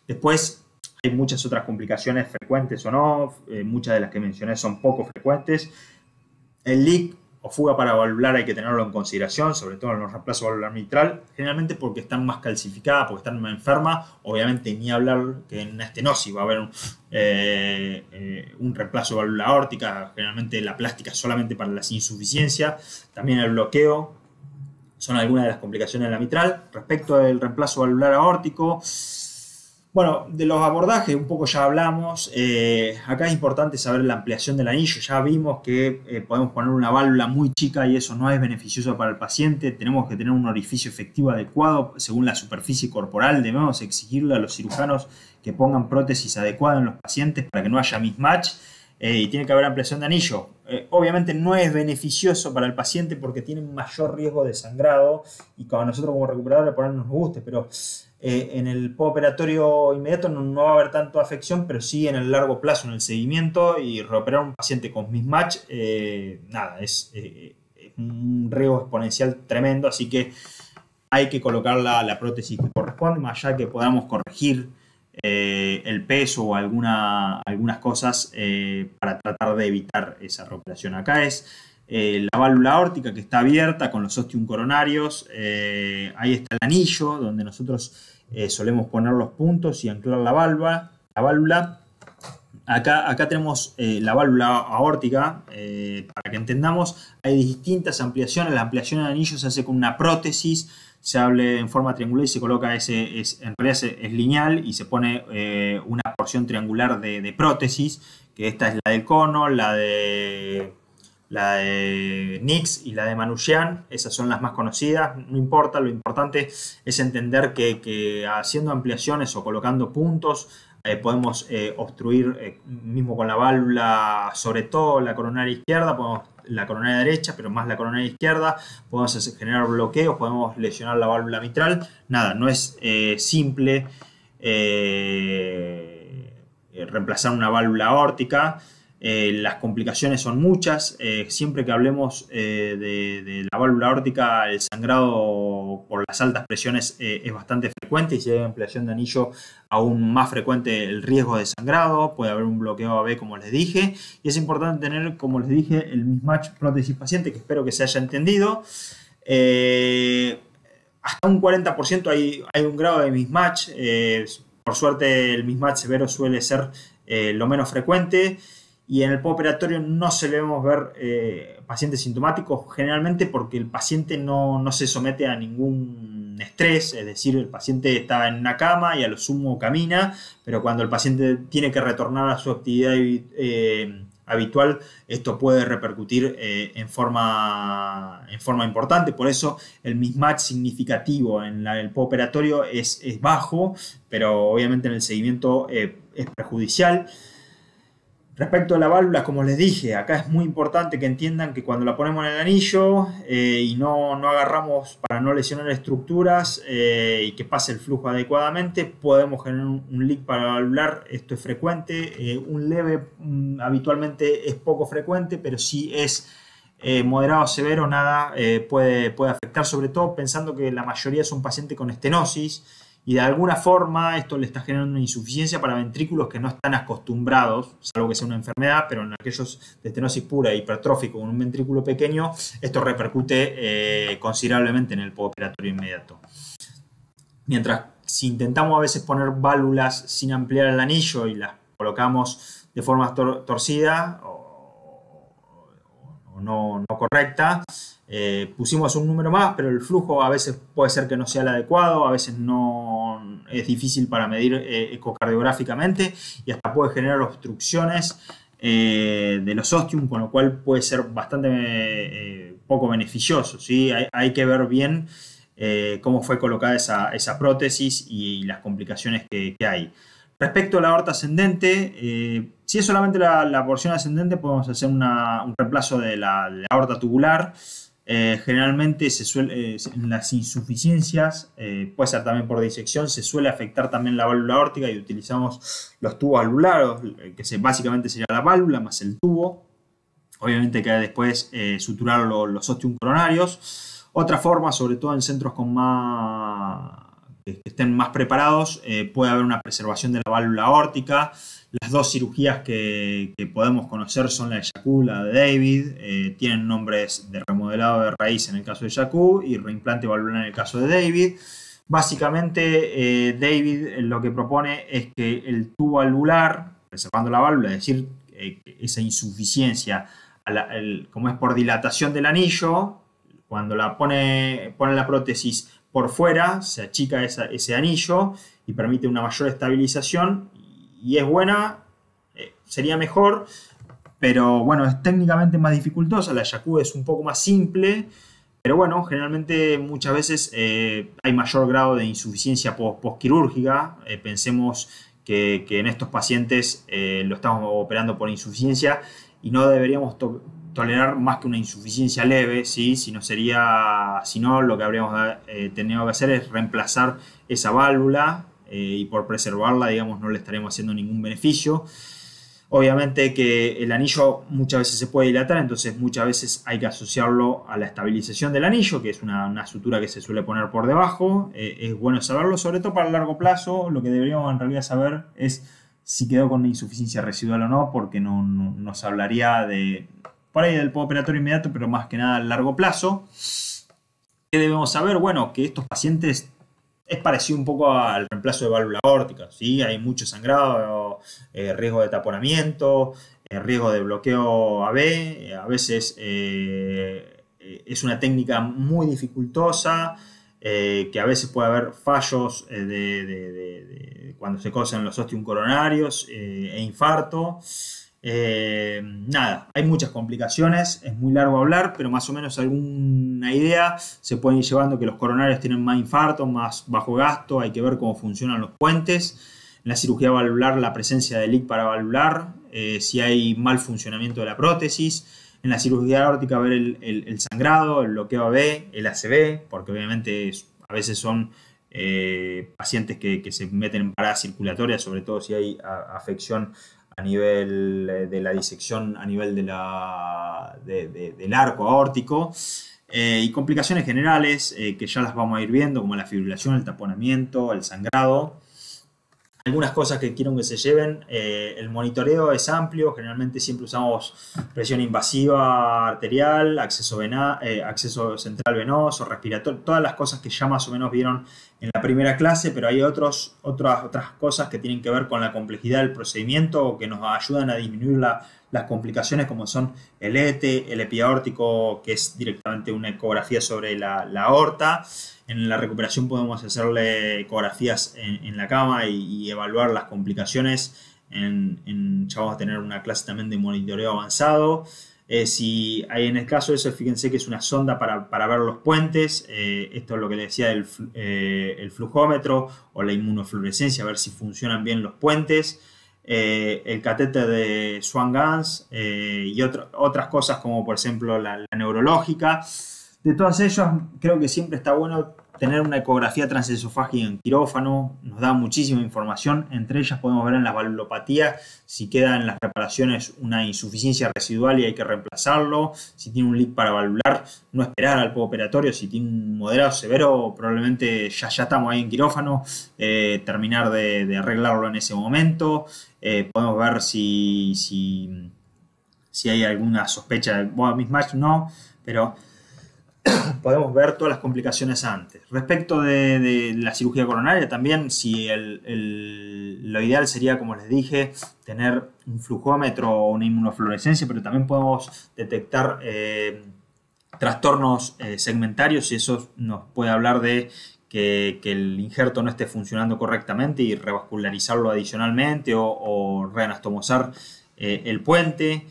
Después hay muchas otras complicaciones frecuentes o no, muchas de las que mencioné son poco frecuentes. El leak o fuga paravalvular hay que tenerlo en consideración, sobre todo en los reemplazos valvular mitral, generalmente porque están más calcificadas, porque están más enfermas. Obviamente ni hablar que en una estenosis va a haber un reemplazo valvular aórtica, generalmente la plástica solamente para las insuficiencias. También el bloqueo son algunas de las complicaciones de la mitral. Respecto al reemplazo valvular aórtico, bueno, de los abordajes un poco ya hablamos. Acá es importante saber la ampliación del anillo. Ya vimos que podemos poner una válvula muy chica y eso no es beneficioso para el paciente. Tenemos que tener un orificio efectivo adecuado según la superficie corporal. Debemos exigirle a los cirujanos que pongan prótesis adecuada en los pacientes para que no haya mismatch. Y tiene que haber ampliación de anillo. Obviamente no es beneficioso para el paciente porque tiene mayor riesgo de sangrado y a nosotros como recuperadores por ahí no nos guste, pero en el postoperatorio inmediato no va a haber tanto afección, pero sí en el largo plazo, en el seguimiento, y reoperar a un paciente con mismatch, nada, es un riesgo exponencial tremendo, así que hay que colocar la prótesis que corresponde, más allá que podamos corregir el peso o algunas cosas para tratar de evitar esa reoperación. Acá es la válvula aórtica que está abierta con los ostium coronarios. Ahí está el anillo donde nosotros solemos poner los puntos y anclar la válvula. Acá tenemos la válvula aórtica. Para que entendamos, hay distintas ampliaciones. La ampliación del anillo se hace con una prótesis, se abre en forma triangular y se coloca en realidad es lineal y se pone una porción triangular de prótesis, que esta es la del cono, la de Nix y la de Manouchian. Esas son las más conocidas, no importa, lo importante es entender que haciendo ampliaciones o colocando puntos podemos obstruir mismo con la válvula, sobre todo la coronaria izquierda, la coronaria derecha, pero más la coronaria izquierda, podemos generar bloqueos, podemos lesionar la válvula mitral. Nada, no es simple reemplazar una válvula aórtica. Las complicaciones son muchas. Siempre que hablemos de la válvula aórtica, el sangrado por las altas presiones es bastante frecuente, y si hay ampliación de anillo aún más frecuente el riesgo de sangrado. Puede haber un bloqueo AB, como les dije, y es importante tener, como les dije, el mismatch prótesis paciente, que espero que se haya entendido. Hasta un 40% hay un grado de mismatch. Por suerte el mismatch severo suele ser lo menos frecuente. Y en el postoperatorio no solemos ver pacientes sintomáticos, generalmente porque el paciente no se somete a ningún estrés. Es decir, el paciente está en una cama y a lo sumo camina, pero cuando el paciente tiene que retornar a su actividad habitual, esto puede repercutir en forma importante. Por eso el mismatch significativo en el postoperatorio es bajo, pero obviamente en el seguimiento es perjudicial. Respecto a la válvula, como les dije, acá es muy importante que entiendan que cuando la ponemos en el anillo y no agarramos para no lesionar estructuras y que pase el flujo adecuadamente, podemos generar un leak paravalvular. Esto es frecuente, un leve habitualmente es poco frecuente, pero si es moderado o severo, nada puede afectar, sobre todo pensando que la mayoría son pacientes con estenosis. Y de alguna forma esto le está generando una insuficiencia para ventrículos que no están acostumbrados, salvo que sea una enfermedad, pero en aquellos de estenosis pura e hipertrófico con un ventrículo pequeño, esto repercute considerablemente en el postoperatorio inmediato. Mientras, si intentamos a veces poner válvulas sin ampliar el anillo y las colocamos de forma torcida o no correcta, pusimos un número más, pero el flujo a veces puede ser que no sea el adecuado, a veces no es difícil para medir ecocardiográficamente y hasta puede generar obstrucciones de los ostium, con lo cual puede ser bastante poco beneficioso, ¿sí? Hay que ver bien cómo fue colocada esa prótesis y las complicaciones que hay. Respecto a la aorta ascendente, si es solamente la porción ascendente, podemos hacer un reemplazo de la aorta tubular. Generalmente en las insuficiencias, puede ser también por disección, se suele afectar también la válvula aórtica y utilizamos los tubos valvulares, que básicamente sería la válvula más el tubo. Obviamente que después suturar los ostium coronarios. Otra forma, sobre todo en centros que estén más preparados, puede haber una preservación de la válvula aórtica. Las dos cirugías que podemos conocer son la de Yacu, la de David. Tienen nombres de remodelado de raíz en el caso de Yacu y reimplante valvular en el caso de David. Básicamente, David lo que propone es que el tubo valvular, preservando la válvula, es decir, esa insuficiencia, como es por dilatación del anillo, cuando pone la prótesis por fuera, se achica ese anillo y permite una mayor estabilización y es buena, sería mejor, pero bueno, es técnicamente más dificultosa. La Yacu es un poco más simple, pero bueno, generalmente muchas veces hay mayor grado de insuficiencia postquirúrgica. Pensemos que en estos pacientes lo estamos operando por insuficiencia y no deberíamos tolerar más que una insuficiencia leve, ¿sí? Si no, lo que habríamos tenido que hacer es reemplazar esa válvula y por preservarla, digamos, no le estaremos haciendo ningún beneficio. Obviamente que el anillo muchas veces se puede dilatar, entonces muchas veces hay que asociarlo a la estabilización del anillo, que es una sutura que se suele poner por debajo. Es bueno saberlo, sobre todo para el largo plazo. Lo que deberíamos en realidad saber es si quedó con una insuficiencia residual o no, porque no nos hablaría por ahí del postoperatorio inmediato, pero más que nada a largo plazo. ¿Qué debemos saber? Bueno, que estos pacientes es parecido un poco al reemplazo de válvula aórtica, ¿sí? Hay mucho sangrado, riesgo de taponamiento, riesgo de bloqueo AB. A veces es una técnica muy dificultosa, que a veces puede haber fallos cuando se cosen los ostium coronarios e infarto. Nada, hay muchas complicaciones, es muy largo hablar, pero más o menos alguna idea se pueden ir llevando, que los coronarios tienen más infarto, más bajo gasto. Hay que ver cómo funcionan los puentes. En la cirugía valvular, la presencia de leak paravalvular, si hay mal funcionamiento de la prótesis. En la cirugía aórtica, ver el sangrado, el bloqueo AB, el ACV, porque obviamente a veces son pacientes que se meten en parada circulatoria, sobre todo si hay afección a nivel de la disección, a nivel del arco aórtico, y complicaciones generales que ya las vamos a ir viendo, como la fibrilación, el taponamiento, el sangrado. Algunas cosas que quiero que se lleven: el monitoreo es amplio, generalmente siempre usamos presión invasiva arterial, acceso central venoso, respiratorio, todas las cosas que ya más o menos vieron en la primera clase, pero hay otras cosas que tienen que ver con la complejidad del procedimiento o que nos ayudan a disminuir las complicaciones, como son el ETE, el epiaórtico, que es directamente una ecografía sobre la aorta. En la recuperación podemos hacerle ecografías en la cama y evaluar las complicaciones. Ya vamos a tener una clase también de monitoreo avanzado. Si hay en el caso de eso, fíjense que es una sonda para ver los puentes. Esto es lo que les decía el flujómetro o la inmunofluorescencia, a ver si funcionan bien los puentes. El catéter de Swan-Ganz y otras cosas, como por ejemplo la neurológica. De todas ellas, creo que siempre está bueno tener una ecografía transesofágica en quirófano. Nos da muchísima información. Entre ellas podemos ver en las valvulopatías si queda en las reparaciones una insuficiencia residual y hay que reemplazarlo. Si tiene un leak paravalvular, no esperar al postoperatorio. Si tiene un moderado severo, probablemente ya estamos ahí en quirófano. Terminar de arreglarlo en ese momento. Podemos ver si hay alguna sospecha de mismatch, no, pero podemos ver todas las complicaciones antes. Respecto de la cirugía coronaria, también lo ideal sería, como les dije, tener un flujómetro o una inmunofluorescencia, pero también podemos detectar trastornos segmentarios, y eso nos puede hablar de que el injerto no esté funcionando correctamente y revascularizarlo adicionalmente o reanastomosar el puente.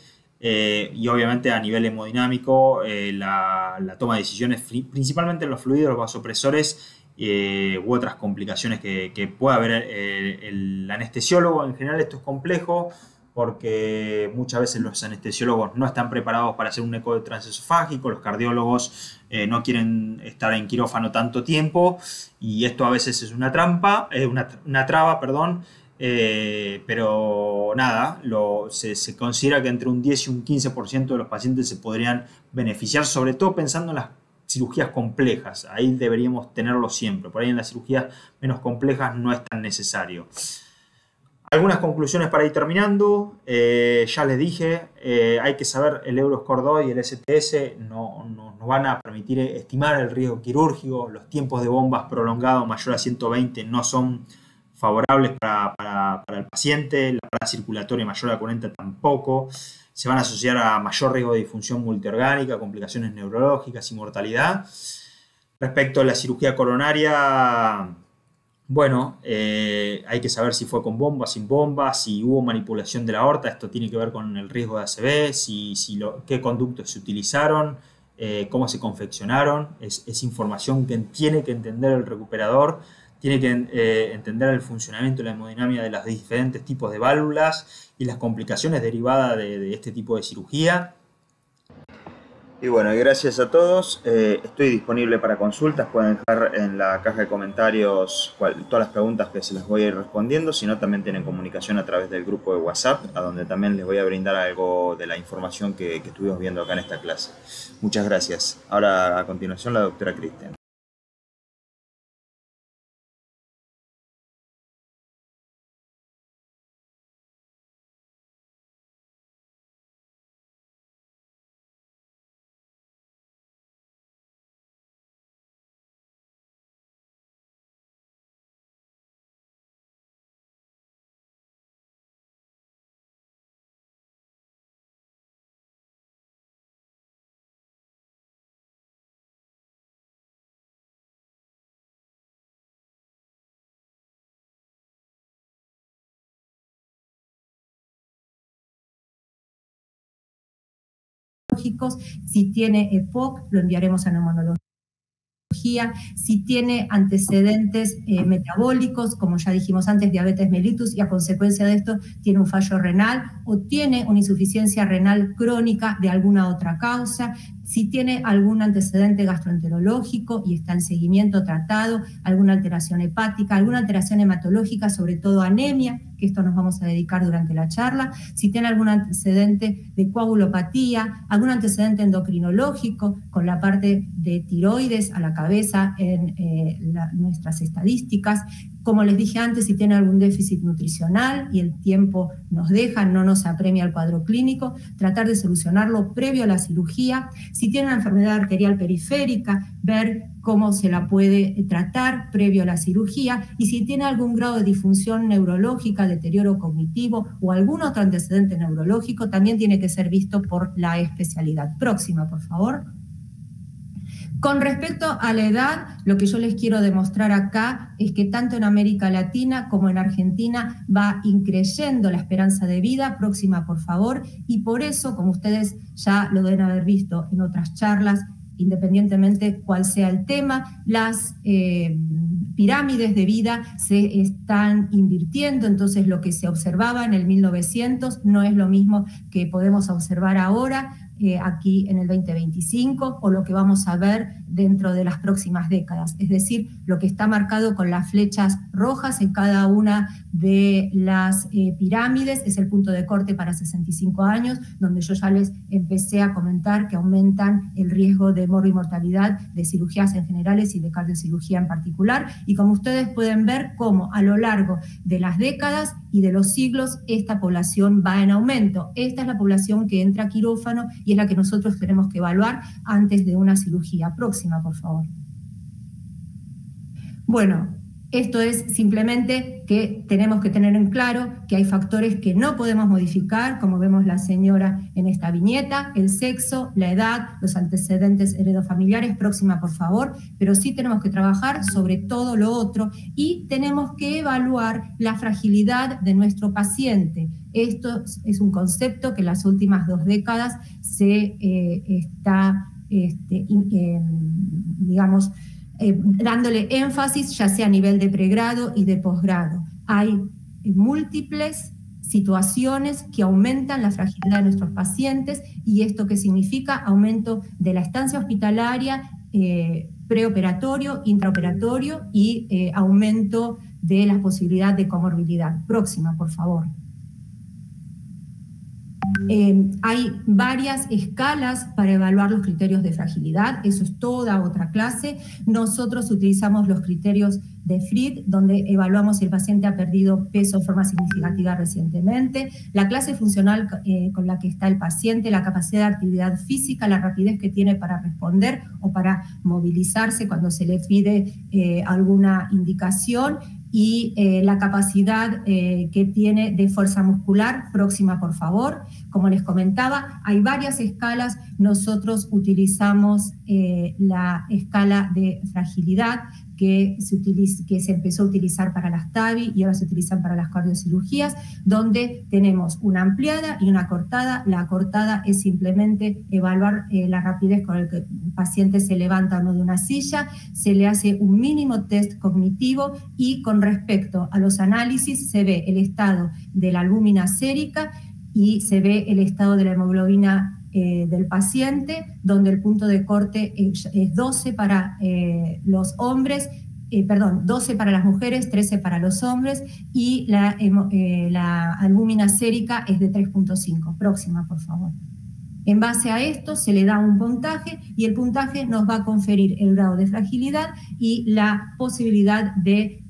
y obviamente a nivel hemodinámico la toma de decisiones principalmente en los fluidos, los vasopresores u otras complicaciones que pueda haber el anestesiólogo. En general esto es complejo porque muchas veces los anestesiólogos no están preparados para hacer un eco transesofágico, los cardiólogos no quieren estar en quirófano tanto tiempo y esto a veces es una traba, perdón. Pero nada, se considera que entre un 10 y un 15% de los pacientes se podrían beneficiar, sobre todo pensando en las cirugías complejas. Ahí deberíamos tenerlo siempre. Por ahí en las cirugías menos complejas no es tan necesario. Algunas conclusiones para ir terminando. Ya les dije, hay que saber el Euroscore 2 y el STS nos van a permitir estimar el riesgo quirúrgico. Los tiempos de bombas prolongados mayor a 120 no son favorables para el paciente, la parada circulatoria mayor a 40 tampoco, se van a asociar a mayor riesgo de disfunción multiorgánica, complicaciones neurológicas y mortalidad. Respecto a la cirugía coronaria, bueno, hay que saber si fue con bomba, sin bomba, si hubo manipulación de la aorta, esto tiene que ver con el riesgo de ACV, qué conductos se utilizaron, cómo se confeccionaron, es información que tiene que entender el recuperador. Tiene que entender el funcionamiento y la hemodinámica de los diferentes tipos de válvulas y las complicaciones derivadas de este tipo de cirugía. Y bueno, gracias a todos. Estoy disponible para consultas. Pueden dejar en la caja de comentarios todas las preguntas que se las voy a ir respondiendo. Si no, también tienen comunicación a través del grupo de WhatsApp, a donde también les voy a brindar algo de la información que estuvimos viendo acá en esta clase. Muchas gracias. Ahora, a continuación, la doctora Cristian. Si tiene EPOC, lo enviaremos a neumonología. Si tiene antecedentes metabólicos, como ya dijimos antes, diabetes mellitus, y a consecuencia de esto tiene un fallo renal o tiene una insuficiencia renal crónica de alguna otra causa, si tiene algún antecedente gastroenterológico y está en seguimiento tratado, alguna alteración hepática, alguna alteración hematológica, sobre todo anemia, que esto nos vamos a dedicar durante la charla, si tiene algún antecedente de coagulopatía, algún antecedente endocrinológico con la parte de tiroides a la cabeza en nuestras estadísticas. Como les dije antes, si tiene algún déficit nutricional y el tiempo nos deja, no nos apremia el cuadro clínico, tratar de solucionarlo previo a la cirugía. Si tiene una enfermedad arterial periférica, ver cómo se la puede tratar previo a la cirugía, y si tiene algún grado de disfunción neurológica, deterioro cognitivo o algún otro antecedente neurológico, también tiene que ser visto por la especialidad. Próxima, por favor. Con respecto a la edad, lo que yo les quiero demostrar acá es que tanto en América Latina como en Argentina va increyendo la esperanza de vida. Próxima, por favor. Y por eso, como ustedes ya lo deben haber visto en otras charlas, independientemente cuál sea el tema, las pirámides de vida se están invirtiendo. Entonces, lo que se observaba en el 1900 no es lo mismo que podemos observar ahora, aquí en el 2025, o lo que vamos a ver dentro de las próximas décadas. Es decir, lo que está marcado con las flechas rojas en cada una de las pirámides es el punto de corte para 65 años, donde yo ya les empecé a comentar que aumentan el riesgo de mortalidad de cirugías en generales y de cardiocirugía en particular. Y como ustedes pueden ver, cómo a lo largo de las décadas y de los siglos esta población va en aumento. Esta es la población que entra a quirófano y es la que nosotros tenemos que evaluar antes de una cirugía. Próxima, por favor. Bueno, esto es simplemente que tenemos que tener en claro que hay factores que no podemos modificar, como vemos la señora en esta viñeta: el sexo, la edad, los antecedentes heredofamiliares. Próxima, por favor. Pero sí tenemos que trabajar sobre todo lo otro y tenemos que evaluar la fragilidad de nuestro paciente. Esto es un concepto que en las últimas 2 décadas se está, digamos, dándole énfasis, ya sea a nivel de pregrado y de posgrado. Hay múltiples situaciones que aumentan la fragilidad de nuestros pacientes, y esto ¿qué significa? Aumento de la estancia hospitalaria, preoperatorio, intraoperatorio y aumento de la posibilidad de comorbilidad. Próxima, por favor. Hay varias escalas para evaluar los criterios de fragilidad, eso es toda otra clase. Nosotros utilizamos los criterios de Fried, donde evaluamos si el paciente ha perdido peso de forma significativa recientemente, la clase funcional con la que está el paciente, la capacidad de actividad física, la rapidez que tiene para responder o para movilizarse cuando se le pide alguna indicación, y la capacidad que tiene de fuerza muscular. Próxima, por favor. Como les comentaba, hay varias escalas. Nosotros utilizamos la escala de fragilidad que se empezó a utilizar para las TAVI y ahora se utilizan para las cardiocirugías, donde tenemos una ampliada y una acortada. La acortada es simplemente evaluar la rapidez con la que el paciente se levanta o no de una silla, se le hace un mínimo test cognitivo y con respecto a los análisis se ve el estado de la albúmina sérica y se ve el estado de la hemoglobina del paciente, donde el punto de corte es 12 para los hombres, 12 para las mujeres, 13 para los hombres, y la albúmina sérica es de 3.5. Próxima, por favor. En base a esto se le da un puntaje y el puntaje nos va a conferir el grado de fragilidad y la posibilidad de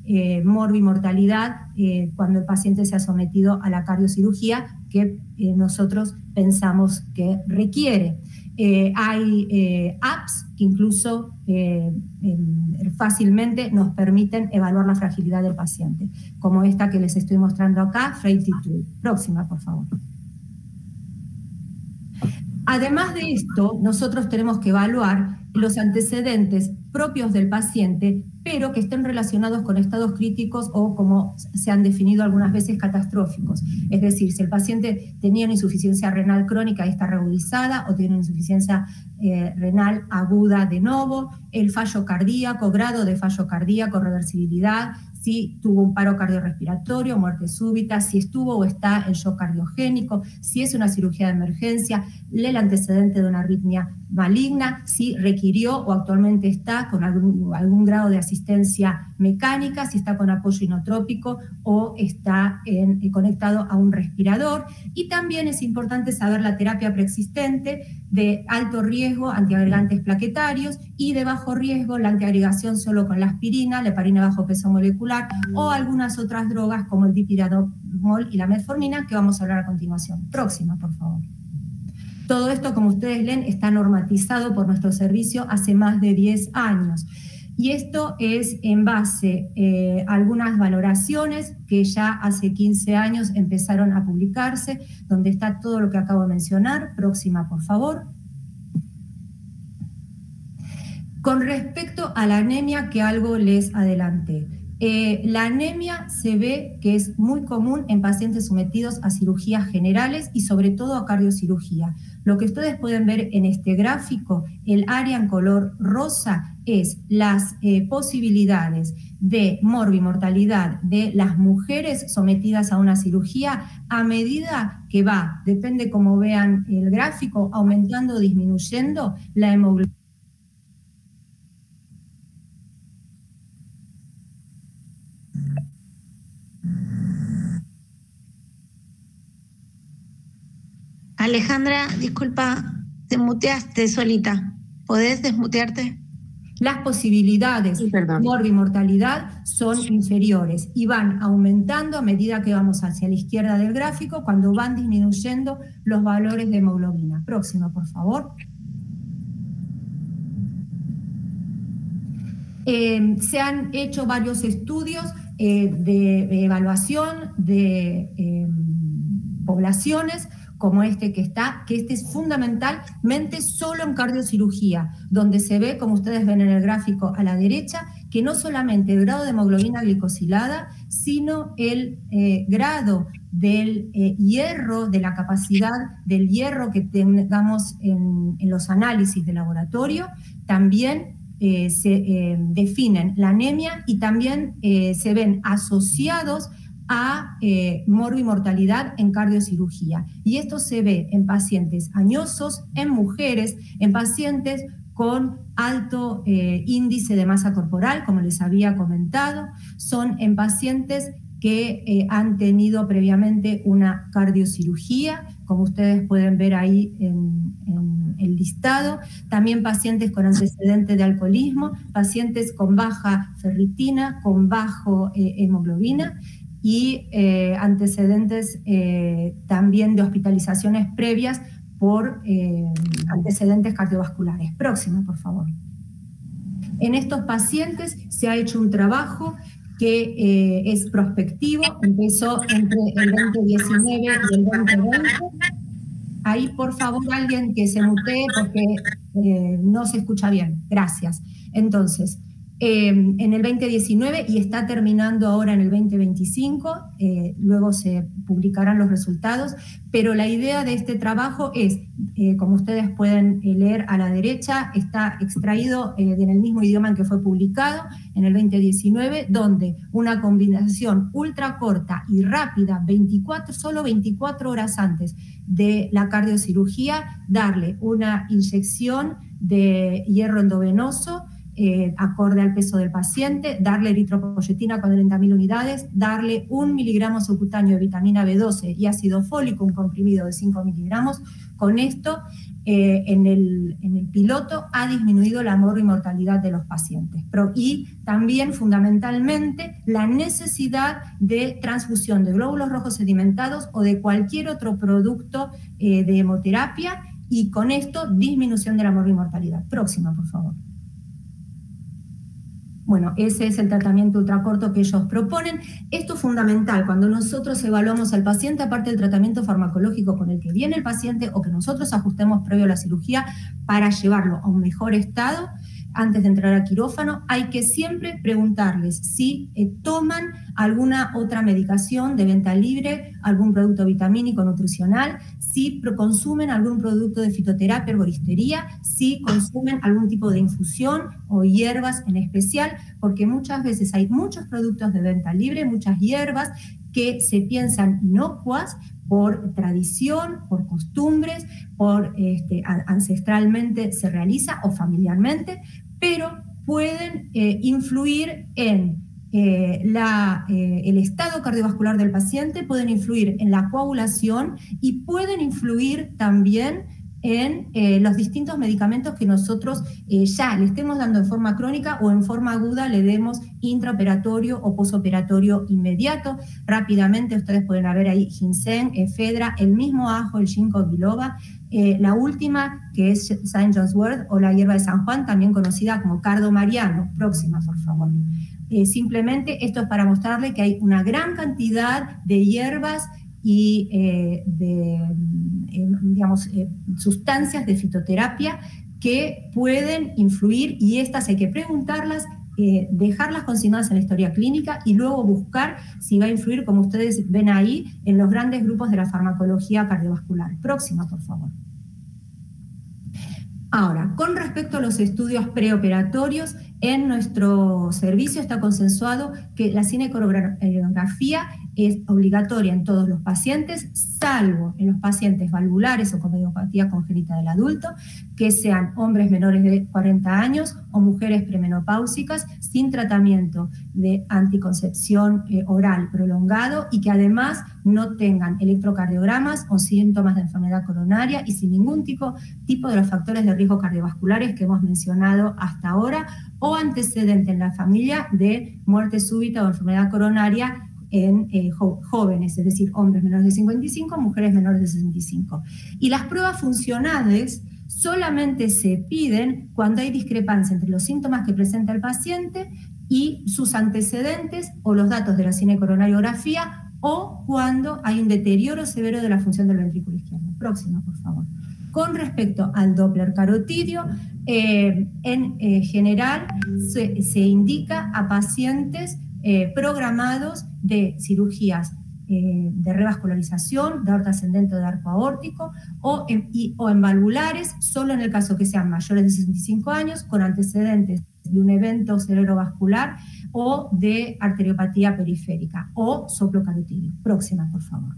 morbimortalidad cuando el paciente se ha sometido a la cardiocirugía que nosotros pensamos que requiere. Hay apps que incluso fácilmente nos permiten evaluar la fragilidad del paciente, como esta que les estoy mostrando acá, Frailtitude. Próxima, por favor. Además de esto, nosotros tenemos que evaluar los antecedentes propios del paciente, pero que estén relacionados con estados críticos o, como se han definido algunas veces, catastróficos. Es decir, si el paciente tenía una insuficiencia renal crónica y está reagudizada, o tiene una insuficiencia renal aguda de novo, el fallo cardíaco, grado de fallo cardíaco, reversibilidad, si tuvo un paro cardiorrespiratorio, muerte súbita, si estuvo o está en shock cardiogénico, si es una cirugía de emergencia, el antecedente de una arritmia maligna, si requirió o actualmente está con algún grado de asistencia mecánica, si está con apoyo inotrópico o está conectado a un respirador. Y también es importante saber la terapia preexistente de alto riesgo, antiagregantes plaquetarios, y de bajo riesgo, la antiagregación solo con la aspirina, la heparina de bajo peso molecular o algunas otras drogas como el dipiradomol y la metformina, que vamos a hablar a continuación. Próxima, por favor. Todo esto, como ustedes leen, está normatizado por nuestro servicio hace más de 10 años. Y esto es en base a algunas valoraciones que ya hace 15 años empezaron a publicarse, donde está todo lo que acabo de mencionar. Próxima, por favor. Con respecto a la anemia, que algo les adelanté. La anemia se ve que es muy común en pacientes sometidos a cirugías generales y sobre todo a cardiocirugía. Lo que ustedes pueden ver en este gráfico, el área en color rosa, es las posibilidades de morbimortalidad de las mujeres sometidas a una cirugía a medida que va, depende cómo vean el gráfico, aumentando o disminuyendo la hemoglobina. Alejandra, disculpa, te muteaste solita. ¿Podés desmutearte? Las posibilidades de morbimortalidad son inferiores y van aumentando a medida que vamos hacia la izquierda del gráfico, cuando van disminuyendo los valores de hemoglobina. Próximo, por favor. Se han hecho varios estudios de evaluación de poblaciones, como este que este es fundamentalmente solo en cardiocirugía, donde se ve, como ustedes ven en el gráfico a la derecha, que no solamente el grado de hemoglobina glicosilada sino el grado del hierro, de la capacidad del hierro que tengamos en los análisis de laboratorio. También se definen la anemia y también se ven asociados a morbimortalidad en cardiocirugía. Y esto se ve en pacientes añosos, en mujeres, en pacientes con alto índice de masa corporal, como les había comentado, son en pacientes que han tenido previamente una cardiocirugía, como ustedes pueden ver ahí en el listado, también pacientes con antecedentes de alcoholismo, pacientes con baja ferritina, con bajo hemoglobina, y antecedentes también de hospitalizaciones previas por antecedentes cardiovasculares. Próxima, por favor. En estos pacientes se ha hecho un trabajo que es prospectivo, empezó entre el 2019 y el 2020. Ahí, por favor, alguien que se mutee porque no se escucha bien. Gracias. Entonces, en el 2019 y está terminando ahora en el 2025, luego se publicarán los resultados, pero la idea de este trabajo es, como ustedes pueden leer a la derecha, está extraído en el mismo idioma en que fue publicado, en el 2019, donde una combinación ultra corta y rápida, solo 24 horas antes de la cardiocirugía, darle una inyección de hierro endovenoso, acorde al peso del paciente, darle eritropoyetina con 30.000 unidades, darle 1 miligramo subcutáneo de vitamina B12 y ácido fólico, un comprimido de 5 miligramos. Con esto, en el piloto ha disminuido la morbimortalidad de los pacientes. Y también, fundamentalmente, la necesidad de transfusión de glóbulos rojos sedimentados o de cualquier otro producto de hemoterapia, y con esto, disminución de la morbimortalidad. Próxima, por favor. Bueno, ese es el tratamiento ultracorto que ellos proponen. Esto es fundamental cuando nosotros evaluamos al paciente, aparte del tratamiento farmacológico con el que viene el paciente o que nosotros ajustemos previo a la cirugía para llevarlo a un mejor estado. Antes de entrar a quirófano, hay que siempre preguntarles si toman alguna otra medicación de venta libre, algún producto vitamínico nutricional, si consumen algún producto de fitoterapia, herboristería, si consumen algún tipo de infusión o hierbas en especial, porque muchas veces hay muchos productos de venta libre, muchas hierbas que se piensan inocuas por tradición, por costumbres, por ancestralmente se realiza o familiarmente, pero pueden influir en el estado cardiovascular del paciente, pueden influir en la coagulación y pueden influir también en los distintos medicamentos que nosotros ya le estemos dando en forma crónica o en forma aguda, le demos intraoperatorio o posoperatorio inmediato. Rápidamente ustedes pueden ver ahí ginseng, efedra, el mismo ajo, el ginkgo biloba, la última que es St. John's wort o la hierba de San Juan, también conocida como cardo mariano. Próxima, por favor. Simplemente esto es para mostrarle que hay una gran cantidad de hierbas y sustancias de fitoterapia que pueden influir, y estas hay que preguntarlas, dejarlas consignadas en la historia clínica y luego buscar si va a influir, como ustedes ven ahí, en los grandes grupos de la farmacología cardiovascular. Próxima, por favor. Ahora, con respecto a los estudios preoperatorios, en nuestro servicio está consensuado que la cinecoreografía es obligatoria en todos los pacientes, salvo en los pacientes valvulares o con cardiopatía congénita del adulto, que sean hombres menores de 40 años o mujeres premenopáusicas sin tratamiento de anticoncepción oral prolongado y que además no tengan electrocardiogramas o síntomas de enfermedad coronaria y sin ningún tipo de los factores de riesgo cardiovasculares que hemos mencionado hasta ahora, o antecedente en la familia de muerte súbita o enfermedad coronaria en jóvenes, es decir, hombres menores de 55, mujeres menores de 65. Y las pruebas funcionales solamente se piden cuando hay discrepancia entre los síntomas que presenta el paciente y sus antecedentes o los datos de la cinecoronariografía, o cuando hay un deterioro severo de la función del ventrículo izquierdo. Próximo, por favor. Con respecto al Doppler carotidio, en general se indica a pacientes programados de cirugías de revascularización, de aorta ascendente o de arco aórtico, o en valvulares, solo en el caso que sean mayores de 65 años, con antecedentes de un evento cerebrovascular o de arteriopatía periférica, o soplo carotídeo. Próxima, por favor.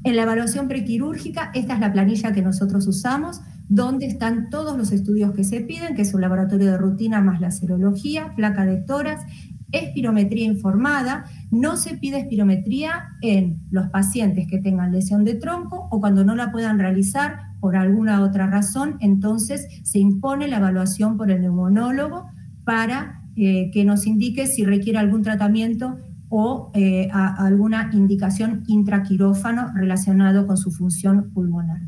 En la evaluación prequirúrgica, esta es la planilla que nosotros usamos, donde están todos los estudios que se piden, que es un laboratorio de rutina más la serología, placa de tórax, espirometría informada. No se pide espirometría en los pacientes que tengan lesión de tronco o cuando no la puedan realizar por alguna otra razón, entonces se impone la evaluación por el neumonólogo para que nos indique si requiere algún tratamiento o alguna indicación intraquirófano relacionado con su función pulmonar.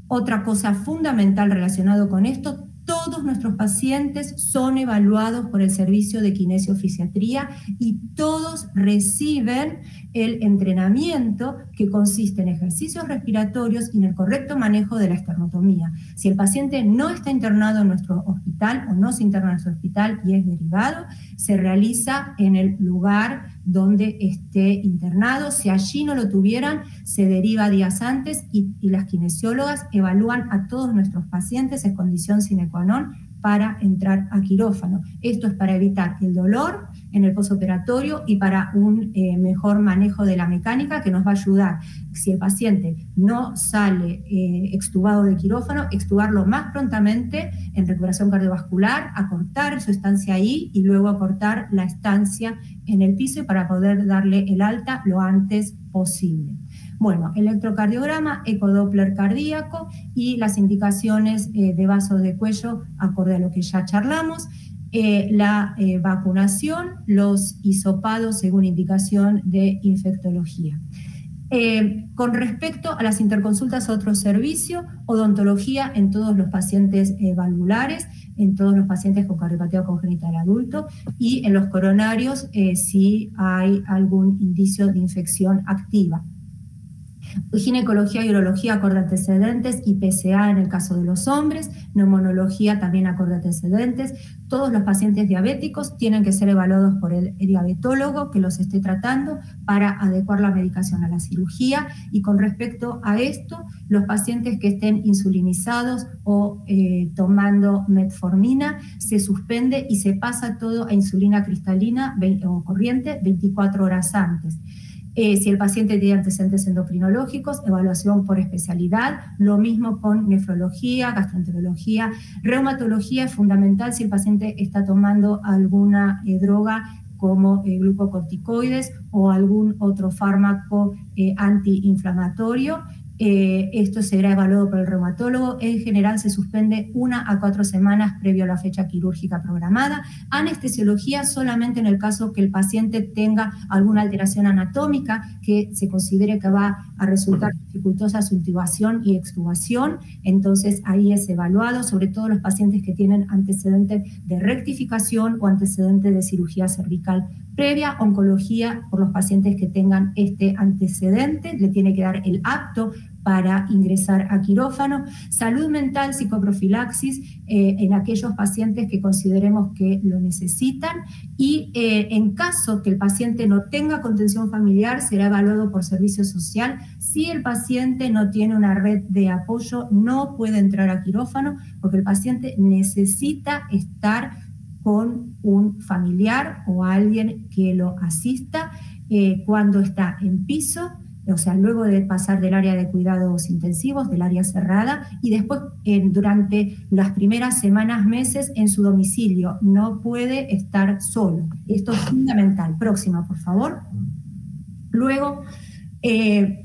Otra cosa fundamental relacionado con esto: todos nuestros pacientes son evaluados por el servicio de kinesiofisiatría y todos reciben el entrenamiento que consiste en ejercicios respiratorios y en el correcto manejo de la esternotomía. Si el paciente no está internado en nuestro hospital o no se interna en nuestro hospital y es derivado, se realiza en el lugar donde esté internado. Si allí no lo tuvieran, se deriva días antes y las kinesiólogas evalúan a todos nuestros pacientes, es condición sine qua non para entrar a quirófano. Esto es para evitar el dolor en el posoperatorio y para un mejor manejo de la mecánica que nos va a ayudar. Si el paciente no sale extubado de quirófano, extubarlo más prontamente en recuperación cardiovascular, acortar su estancia ahí y luego acortar la estancia en el piso para poder darle el alta lo antes posible. Bueno, electrocardiograma, ecodoppler cardíaco y las indicaciones de vaso de cuello acorde a lo que ya charlamos. La vacunación, los hisopados según indicación de infectología. Con respecto a las interconsultas a otro servicio, odontología en todos los pacientes valvulares, en todos los pacientes con cardiopatía congénita del adulto y en los coronarios si hay algún indicio de infección activa. Ginecología y urología acorde a antecedentes y PSA en el caso de los hombres, neumonología también acorde a antecedentes. Todos los pacientes diabéticos tienen que ser evaluados por el diabetólogo que los esté tratando para adecuar la medicación a la cirugía. Y con respecto a esto, los pacientes que estén insulinizados o tomando metformina, se suspende y se pasa todo a insulina cristalina o corriente 24 horas antes. Si el paciente tiene antecedentes endocrinológicos, evaluación por especialidad, lo mismo con nefrología, gastroenterología, reumatología es fundamental si el paciente está tomando alguna droga como glucocorticoides o algún otro fármaco antiinflamatorio. Esto será evaluado por el reumatólogo. En general se suspende 1 a 4 semanas previo a la fecha quirúrgica programada. Anestesiología solamente en el caso que el paciente tenga alguna alteración anatómica que se considere que va a resultar dificultosa su intubación y extubación. Entonces ahí es evaluado, sobre todo los pacientes que tienen antecedentes de rectificación o antecedentes de cirugía cervical previa. Oncología por los pacientes que tengan este antecedente, le tiene que dar el apto para ingresar a quirófano. Salud mental, psicoprofilaxis en aquellos pacientes que consideremos que lo necesitan y en caso que el paciente no tenga contención familiar será evaluado por servicio social. Si el paciente no tiene una red de apoyo no puede entrar a quirófano porque el paciente necesita estar con un familiar o alguien que lo asista cuando está en piso, o sea, luego de pasar del área de cuidados intensivos, del área cerrada, y después durante las primeras semanas, meses en su domicilio. No puede estar solo. Esto es fundamental. Próxima, por favor. Luego,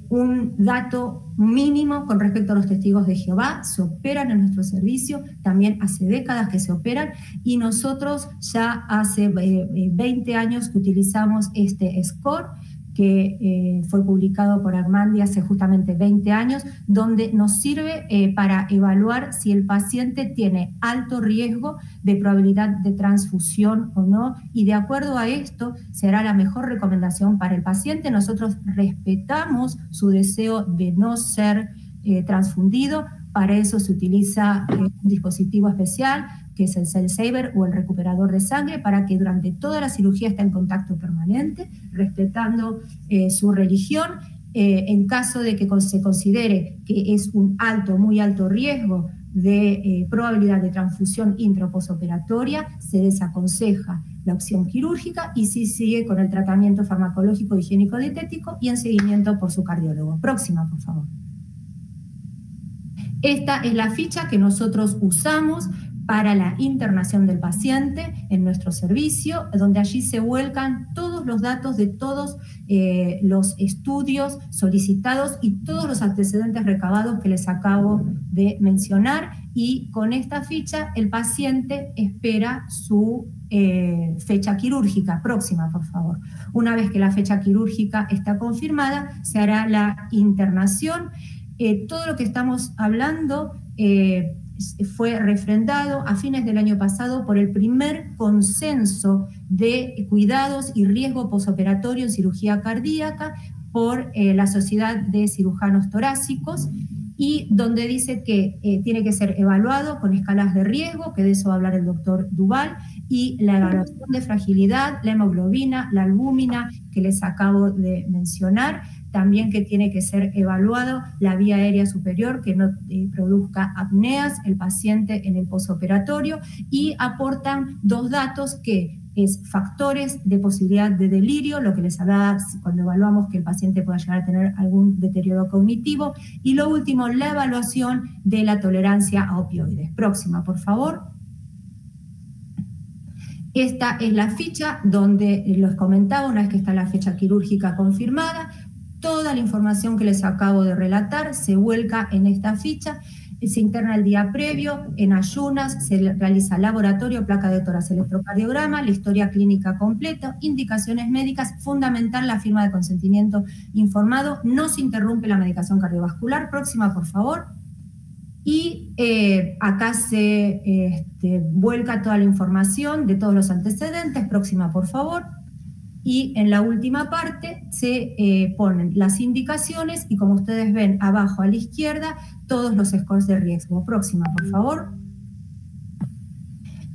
un dato mínimo con respecto a los testigos de Jehová: se operan en nuestro servicio, también hace décadas que se operan, y nosotros ya hace 20 años que utilizamos este score que fue publicado por Armandi hace justamente 20 años, donde nos sirve para evaluar si el paciente tiene alto riesgo de probabilidad de transfusión o no, y de acuerdo a esto será la mejor recomendación para el paciente. Nosotros respetamos su deseo de no ser transfundido. Para eso se utiliza un dispositivo especial que es el cell saver o el recuperador de sangre, para que durante toda la cirugía esté en contacto permanente, respetando su religión. En caso de que se considere que es un muy alto riesgo de probabilidad de transfusión intra o postoperatoria, se desaconseja la opción quirúrgica y sí sigue con el tratamiento farmacológico higiénico dietético y en seguimiento por su cardiólogo. Próxima, por favor. Esta es la ficha que nosotros usamos para la internación del paciente en nuestro servicio, donde allí se vuelcan todos los datos de todos los estudios solicitados y todos los antecedentes recabados que les acabo de mencionar, y con esta ficha el paciente espera su fecha quirúrgica. Próxima, por favor. Una vez que la fecha quirúrgica está confirmada, se hará la internación. Todo lo que estamos hablando fue refrendado a fines del año pasado por el primer consenso de cuidados y riesgo posoperatorio en cirugía cardíaca por la Sociedad de Cirujanos Torácicos, y donde dice que tiene que ser evaluado con escalas de riesgo, que de eso va a hablar el doctor Duval, y la evaluación de fragilidad, la hemoglobina, la albúmina, que les acabo de mencionar. También que tiene que ser evaluado la vía aérea superior, que no produzca apneas el paciente en el posoperatorio, y aportan dos datos que es factores de posibilidad de delirio, lo que les hablaba cuando evaluamos que el paciente pueda llegar a tener algún deterioro cognitivo, y lo último, la evaluación de la tolerancia a opioides. Próxima, por favor. Esta es la ficha donde les comentaba, una vez que está la fecha quirúrgica confirmada, toda la información que les acabo de relatar se vuelca en esta ficha, se interna el día previo, en ayunas, se realiza laboratorio, placa de tórax, electrocardiograma, la historia clínica completa, indicaciones médicas, fundamental la firma de consentimiento informado, no se interrumpe la medicación cardiovascular. Próxima, por favor. Y acá se vuelca toda la información de todos los antecedentes. Próxima, por favor. Y en la última parte se ponen las indicaciones y, como ustedes ven abajo a la izquierda, todos los scores de riesgo. Próxima, por favor.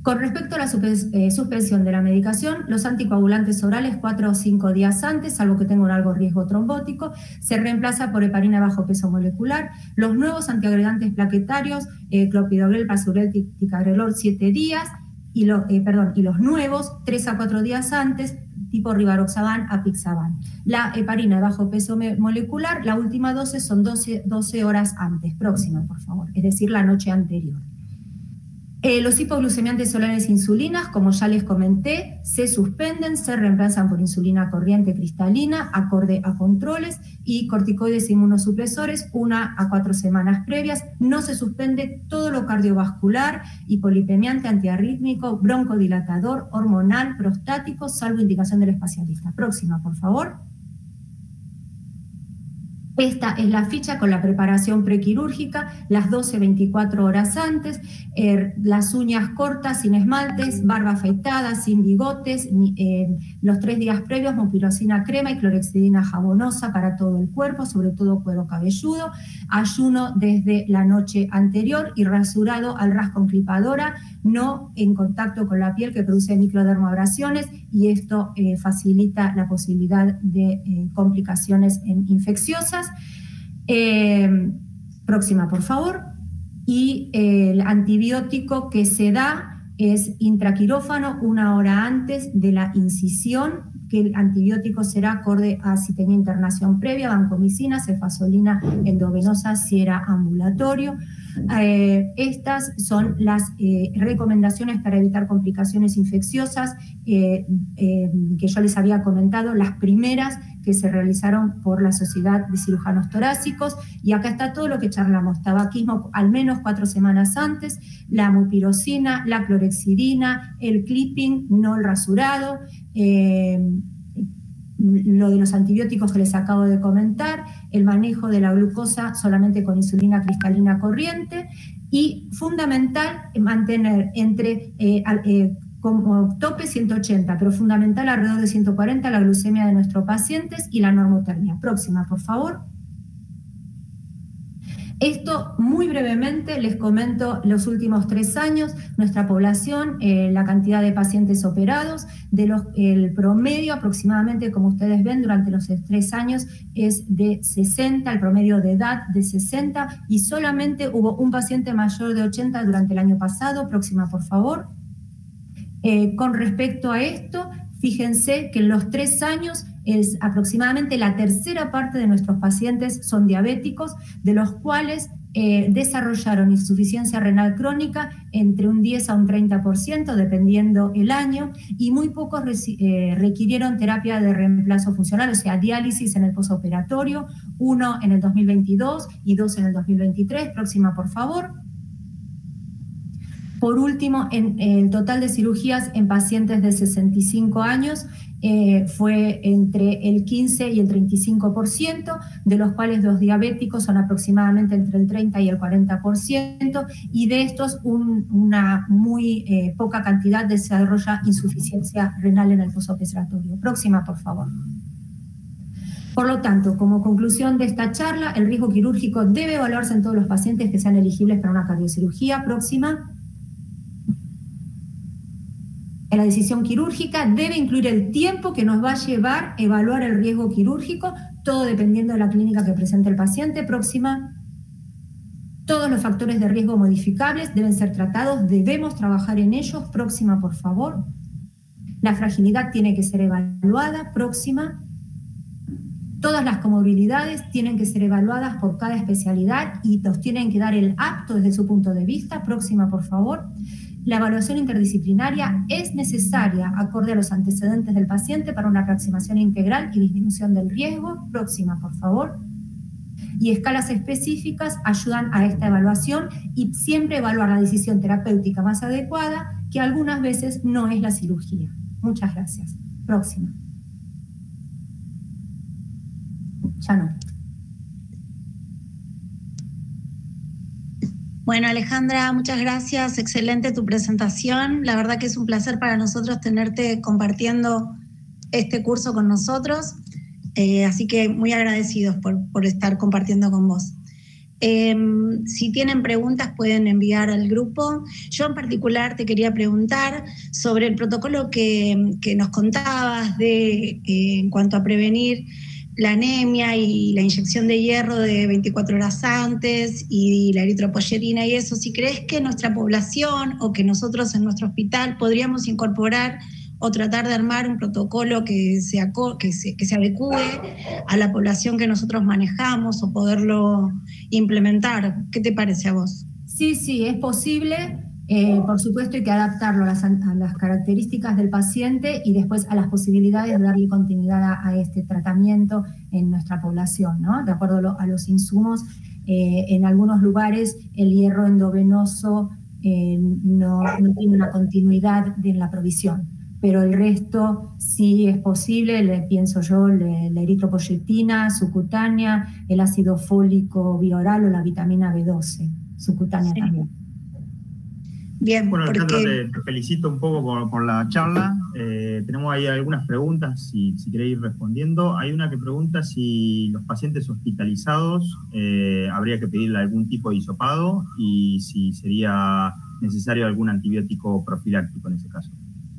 Con respecto a la suspensión de la medicación, los anticoagulantes orales 4 o 5 días antes, salvo que tenga un alto riesgo trombótico, se reemplaza por heparina de bajo peso molecular. Los nuevos antiagregantes plaquetarios, clopidogrel, prasugrel, ticagrelor 7 días, y los nuevos 3 a 4 días antes, tipo rivaroxaban, apixaban. La heparina de bajo peso molecular, la última dosis son 12 horas antes. Próxima, por favor, es decir, la noche anterior. Los hipoglucemiantes orales e insulinas, como ya les comenté, se suspenden, se reemplazan por insulina corriente cristalina, acorde a controles, y corticoides inmunosupresores 1 a 4 semanas previas. No se suspende todo lo cardiovascular, hipolipemiante, antiarrítmico, broncodilatador, hormonal, prostático, salvo indicación del especialista. Próxima, por favor. Esta es la ficha con la preparación prequirúrgica, las 12-24 horas antes, las uñas cortas, sin esmaltes, barba afeitada, sin bigotes, los 3 días previos, mupirocina crema y clorexidina jabonosa para todo el cuerpo, sobre todo cuero cabelludo, ayuno desde la noche anterior y rasurado al ras con clipadora, no en contacto con la piel, que produce microdermoabrasiones, y esto facilita la posibilidad de complicaciones infecciosas. Próxima, por favor. Y el antibiótico que se da es intraquirófano 1 hora antes de la incisión, que el antibiótico será acorde a si tenía internación previa, vancomicina, cefazolina endovenosa si era ambulatorio. Estas son las recomendaciones para evitar complicaciones infecciosas que yo les había comentado, las primeras que se realizaron por la Sociedad de Cirujanos Torácicos, y acá está todo lo que charlamos: tabaquismo al menos 4 semanas antes, la mupirocina, la clorexidina, el clipping, no el rasurado, lo de los antibióticos que les acabo de comentar, el manejo de la glucosa solamente con insulina cristalina corriente, y fundamental mantener entre como tope 180, pero fundamental alrededor de 140 la glucemia de nuestros pacientes y la normotermia. Próxima, por favor. Esto muy brevemente les comento los últimos 3 años, nuestra población, la cantidad de pacientes operados, el promedio aproximadamente, como ustedes ven, durante los 3 años es de 60, el promedio de edad de 60, y solamente hubo un paciente mayor de 80 durante el año pasado. Próxima, por favor. Con respecto a esto, fíjense que en los 3 años es aproximadamente la tercera parte de nuestros pacientes son diabéticos, de los cuales desarrollaron insuficiencia renal crónica entre un 10 a un 30%, dependiendo el año, y muy pocos requirieron terapia de reemplazo funcional, o sea, diálisis en el posoperatorio, 1 en el 2022 y 2 en el 2023. Próxima, por favor. Por último, en el total de cirugías en pacientes de 65 años fue entre el 15 y el 35%, de los cuales los diabéticos son aproximadamente entre el 30 y el 40%, y de estos una muy poca cantidad desarrolla insuficiencia renal en el posoperatorio. Próxima, por favor. Por lo tanto, como conclusión de esta charla, el riesgo quirúrgico debe evaluarse en todos los pacientes que sean elegibles para una cardiocirugía. Próxima. En la decisión quirúrgica debe incluir el tiempo que nos va a llevar a evaluar el riesgo quirúrgico, todo dependiendo de la clínica que presente el paciente. Próxima. Todos los factores de riesgo modificables deben ser tratados, debemos trabajar en ellos. Próxima, por favor. La fragilidad tiene que ser evaluada. Próxima. Todas las comorbilidades tienen que ser evaluadas por cada especialidad y nos tienen que dar el apto desde su punto de vista. Próxima, por favor. La evaluación interdisciplinaria es necesaria acorde a los antecedentes del paciente para una aproximación integral y disminución del riesgo. Próxima, por favor. Y escalas específicas ayudan a esta evaluación y siempre evaluar la decisión terapéutica más adecuada, que algunas veces no es la cirugía. Muchas gracias. Próxima. Ya no. Bueno, Alejandra, muchas gracias. Excelente tu presentación. La verdad que es un placer para nosotros tenerte compartiendo este curso con nosotros. Así que muy agradecidos por estar compartiendo con vos. Si tienen preguntas pueden enviar al grupo. Yo en particular te quería preguntar sobre el protocolo que nos contabas en cuanto a prevenir la anemia y la inyección de hierro de 24 horas antes y la eritropoyetina y eso. Si crees que nuestra población o que nosotros en nuestro hospital podríamos incorporar o tratar de armar un protocolo que se adecue a la población que nosotros manejamos o poderlo implementar. ¿Qué te parece a vos? Sí, es posible. Por supuesto hay que adaptarlo a las características del paciente y después a las posibilidades de darle continuidad a este tratamiento en nuestra población, ¿no? De acuerdo a los insumos, en algunos lugares el hierro endovenoso no tiene una continuidad en la provisión, pero el resto sí es posible, pienso yo, la eritropoyetina subcutánea, el ácido fólico bioral o la vitamina B12 subcutánea también. Bien, bueno, Alejandra, te felicito un poco por la charla. Tenemos ahí algunas preguntas, si queréis ir respondiendo. Hay una que pregunta si los pacientes hospitalizados habría que pedirle algún tipo de hisopado y si sería necesario algún antibiótico profiláctico en ese caso.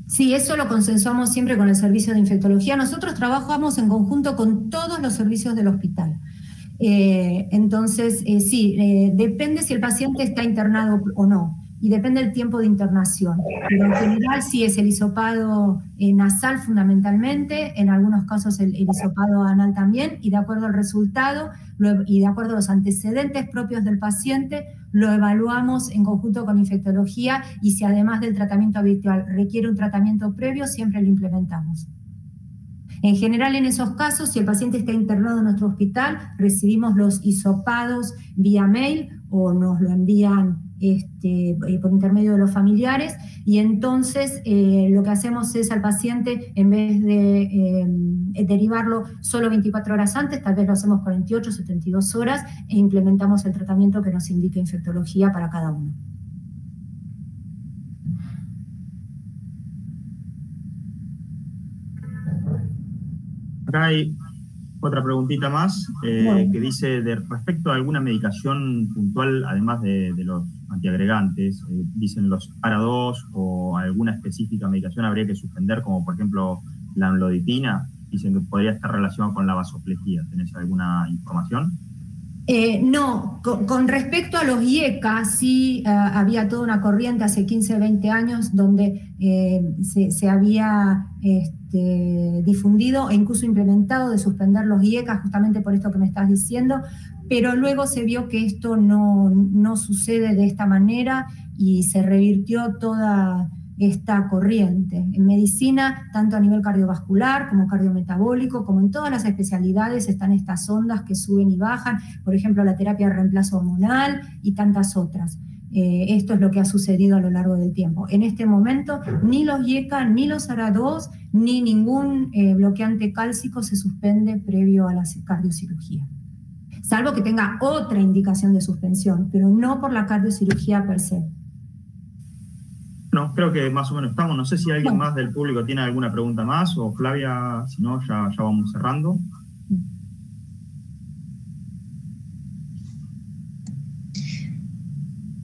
Sí, eso lo consensuamos siempre con el servicio de infectología. Nosotros trabajamos en conjunto con todos los servicios del hospital. Entonces, depende si el paciente está internado o no. Y depende del tiempo de internación. Pero en general sí es el hisopado nasal fundamentalmente, en algunos casos el hisopado anal también, y de acuerdo al resultado y de acuerdo a los antecedentes propios del paciente, lo evaluamos en conjunto con infectología y si además del tratamiento habitual requiere un tratamiento previo, siempre lo implementamos. En general, en esos casos, si el paciente está internado en nuestro hospital, recibimos los hisopados vía mail o nos lo envían por intermedio de los familiares, y entonces lo que hacemos es al paciente, en vez de derivarlo solo 24 horas antes, tal vez lo hacemos 48, 72 horas e implementamos el tratamiento que nos indica infectología para cada uno. Acá hay Otra preguntita más, Bueno. que dice, respecto a alguna medicación puntual, además de los antiagregantes, dicen los ARA2 o alguna específica medicación habría que suspender, como por ejemplo la amlodipina, dicen que podría estar relacionado con la vasoplejía. ¿Tenés alguna información? No, con respecto a los IECA, sí había toda una corriente hace 15, 20 años donde se había difundido e incluso implementado de suspender los IECA justamente por esto que me estás diciendo, pero luego se vio que esto no sucede de esta manera y se revirtió toda esta corriente. En medicina, tanto a nivel cardiovascular como cardiometabólico, como en todas las especialidades están estas ondas que suben y bajan, por ejemplo la terapia de reemplazo hormonal y tantas otras. Esto es lo que ha sucedido a lo largo del tiempo. En este momento, ni los IECA, ni los ARA2, ni ningún bloqueante cálcico se suspende previo a la cardiocirugía. Salvo que tenga otra indicación de suspensión, pero no por la cardiocirugía per se. No, creo que más o menos estamos. No sé si alguien más del público tiene alguna pregunta más, o Flavia, si no, ya vamos cerrando.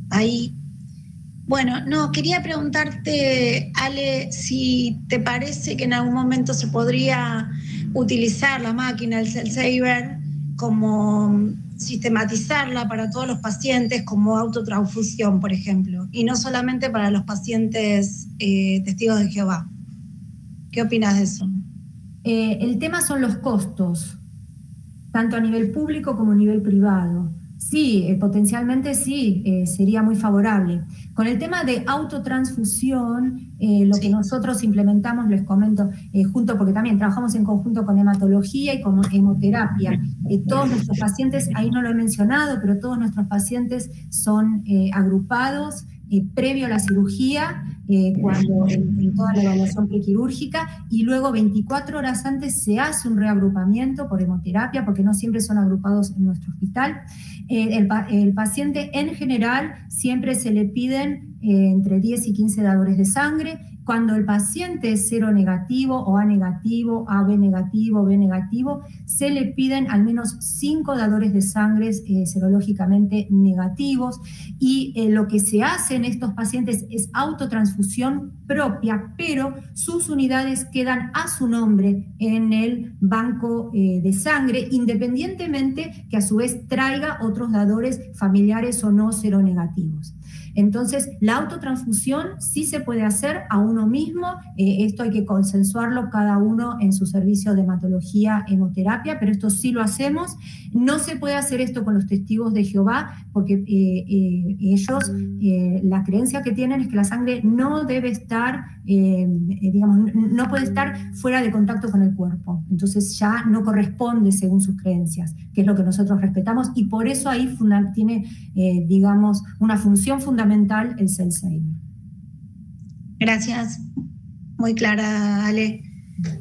Ahí. Bueno, no, quería preguntarte, Ale, si te parece que en algún momento se podría utilizar la máquina, el Cell Saver, como sistematizarla para todos los pacientes como autotransfusión, por ejemplo, y no solamente para los pacientes testigos de Jehová. ¿Qué opinas de eso? El tema son los costos, tanto a nivel público como a nivel privado. Sí, potencialmente sí, sería muy favorable. Con el tema de autotransfusión, lo que nosotros implementamos, les comento, junto, porque también trabajamos en conjunto con hematología y con hemoterapia. Todos nuestros pacientes, ahí no lo he mencionado, pero todos nuestros pacientes son agrupados previo a la cirugía, cuando en toda la evaluación prequirúrgica, y luego 24 horas antes se hace un reagrupamiento por hemoterapia, porque no siempre son agrupados en nuestro hospital. El paciente en general siempre se le piden entre 10 y 15 dadores de sangre. Cuando el paciente es seronegativo o A negativo, AB negativo, B negativo, se le piden al menos 5 dadores de sangre serológicamente negativos, y lo que se hace en estos pacientes es autotransfusión propia, pero sus unidades quedan a su nombre en el banco de sangre, independientemente que a su vez traiga otros dadores familiares o no seronegativos. Entonces, la autotransfusión sí se puede hacer a uno mismo. Esto hay que consensuarlo cada uno en su servicio de hematología, hemoterapia, pero esto sí lo hacemos. No se puede hacer esto con los testigos de Jehová, porque ellos, la creencia que tienen es que la sangre no debe estar, digamos, no puede estar fuera de contacto con el cuerpo. Entonces ya no corresponde según sus creencias, que es lo que nosotros respetamos, y por eso ahí tiene, digamos, una función fundamental el Cell Saver. Gracias. Muy clara, Ale.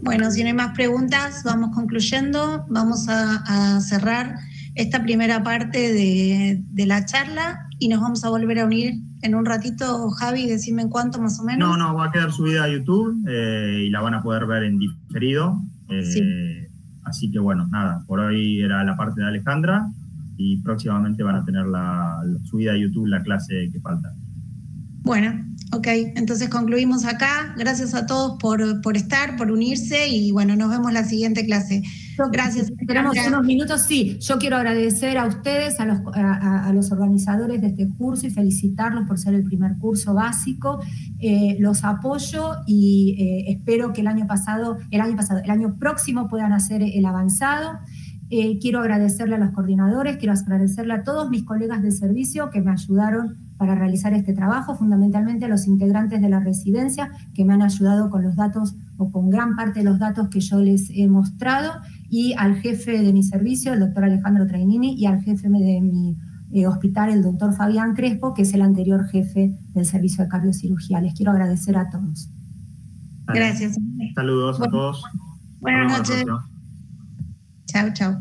Bueno, si no hay más preguntas, vamos concluyendo. Vamos a cerrar esta primera parte de la charla y nos vamos a volver a unir en un ratito. Javi, decime en cuánto más o menos. No, va a quedar subida a YouTube y la van a poder ver en diferido. Sí. Así que bueno, nada, por hoy era la parte de Alejandra y próximamente van a tener la subida a YouTube, la clase que falta. Bueno, ok, entonces concluimos acá. Gracias a todos por estar, por unirse, y bueno, nos vemos en la siguiente clase. Gracias. Esperamos unos minutos. Sí, yo quiero agradecer a ustedes, a los organizadores de este curso, y felicitarlos por ser el primer curso básico. Los apoyo y espero que el año próximo puedan hacer el avanzado. Quiero agradecerle a los coordinadores, quiero agradecerle a todos mis colegas de servicio que me ayudaron para realizar este trabajo, fundamentalmente a los integrantes de la residencia que me han ayudado con los datos o con gran parte de los datos que yo les he mostrado, y al jefe de mi servicio, el doctor Alejandro Trainini, y al jefe de mi hospital, el doctor Fabián Crespo, que es el anterior jefe del servicio de cardiocirugía. Les quiero agradecer a todos. Gracias. Saludos a todos. Buenas noches. Chao, chao.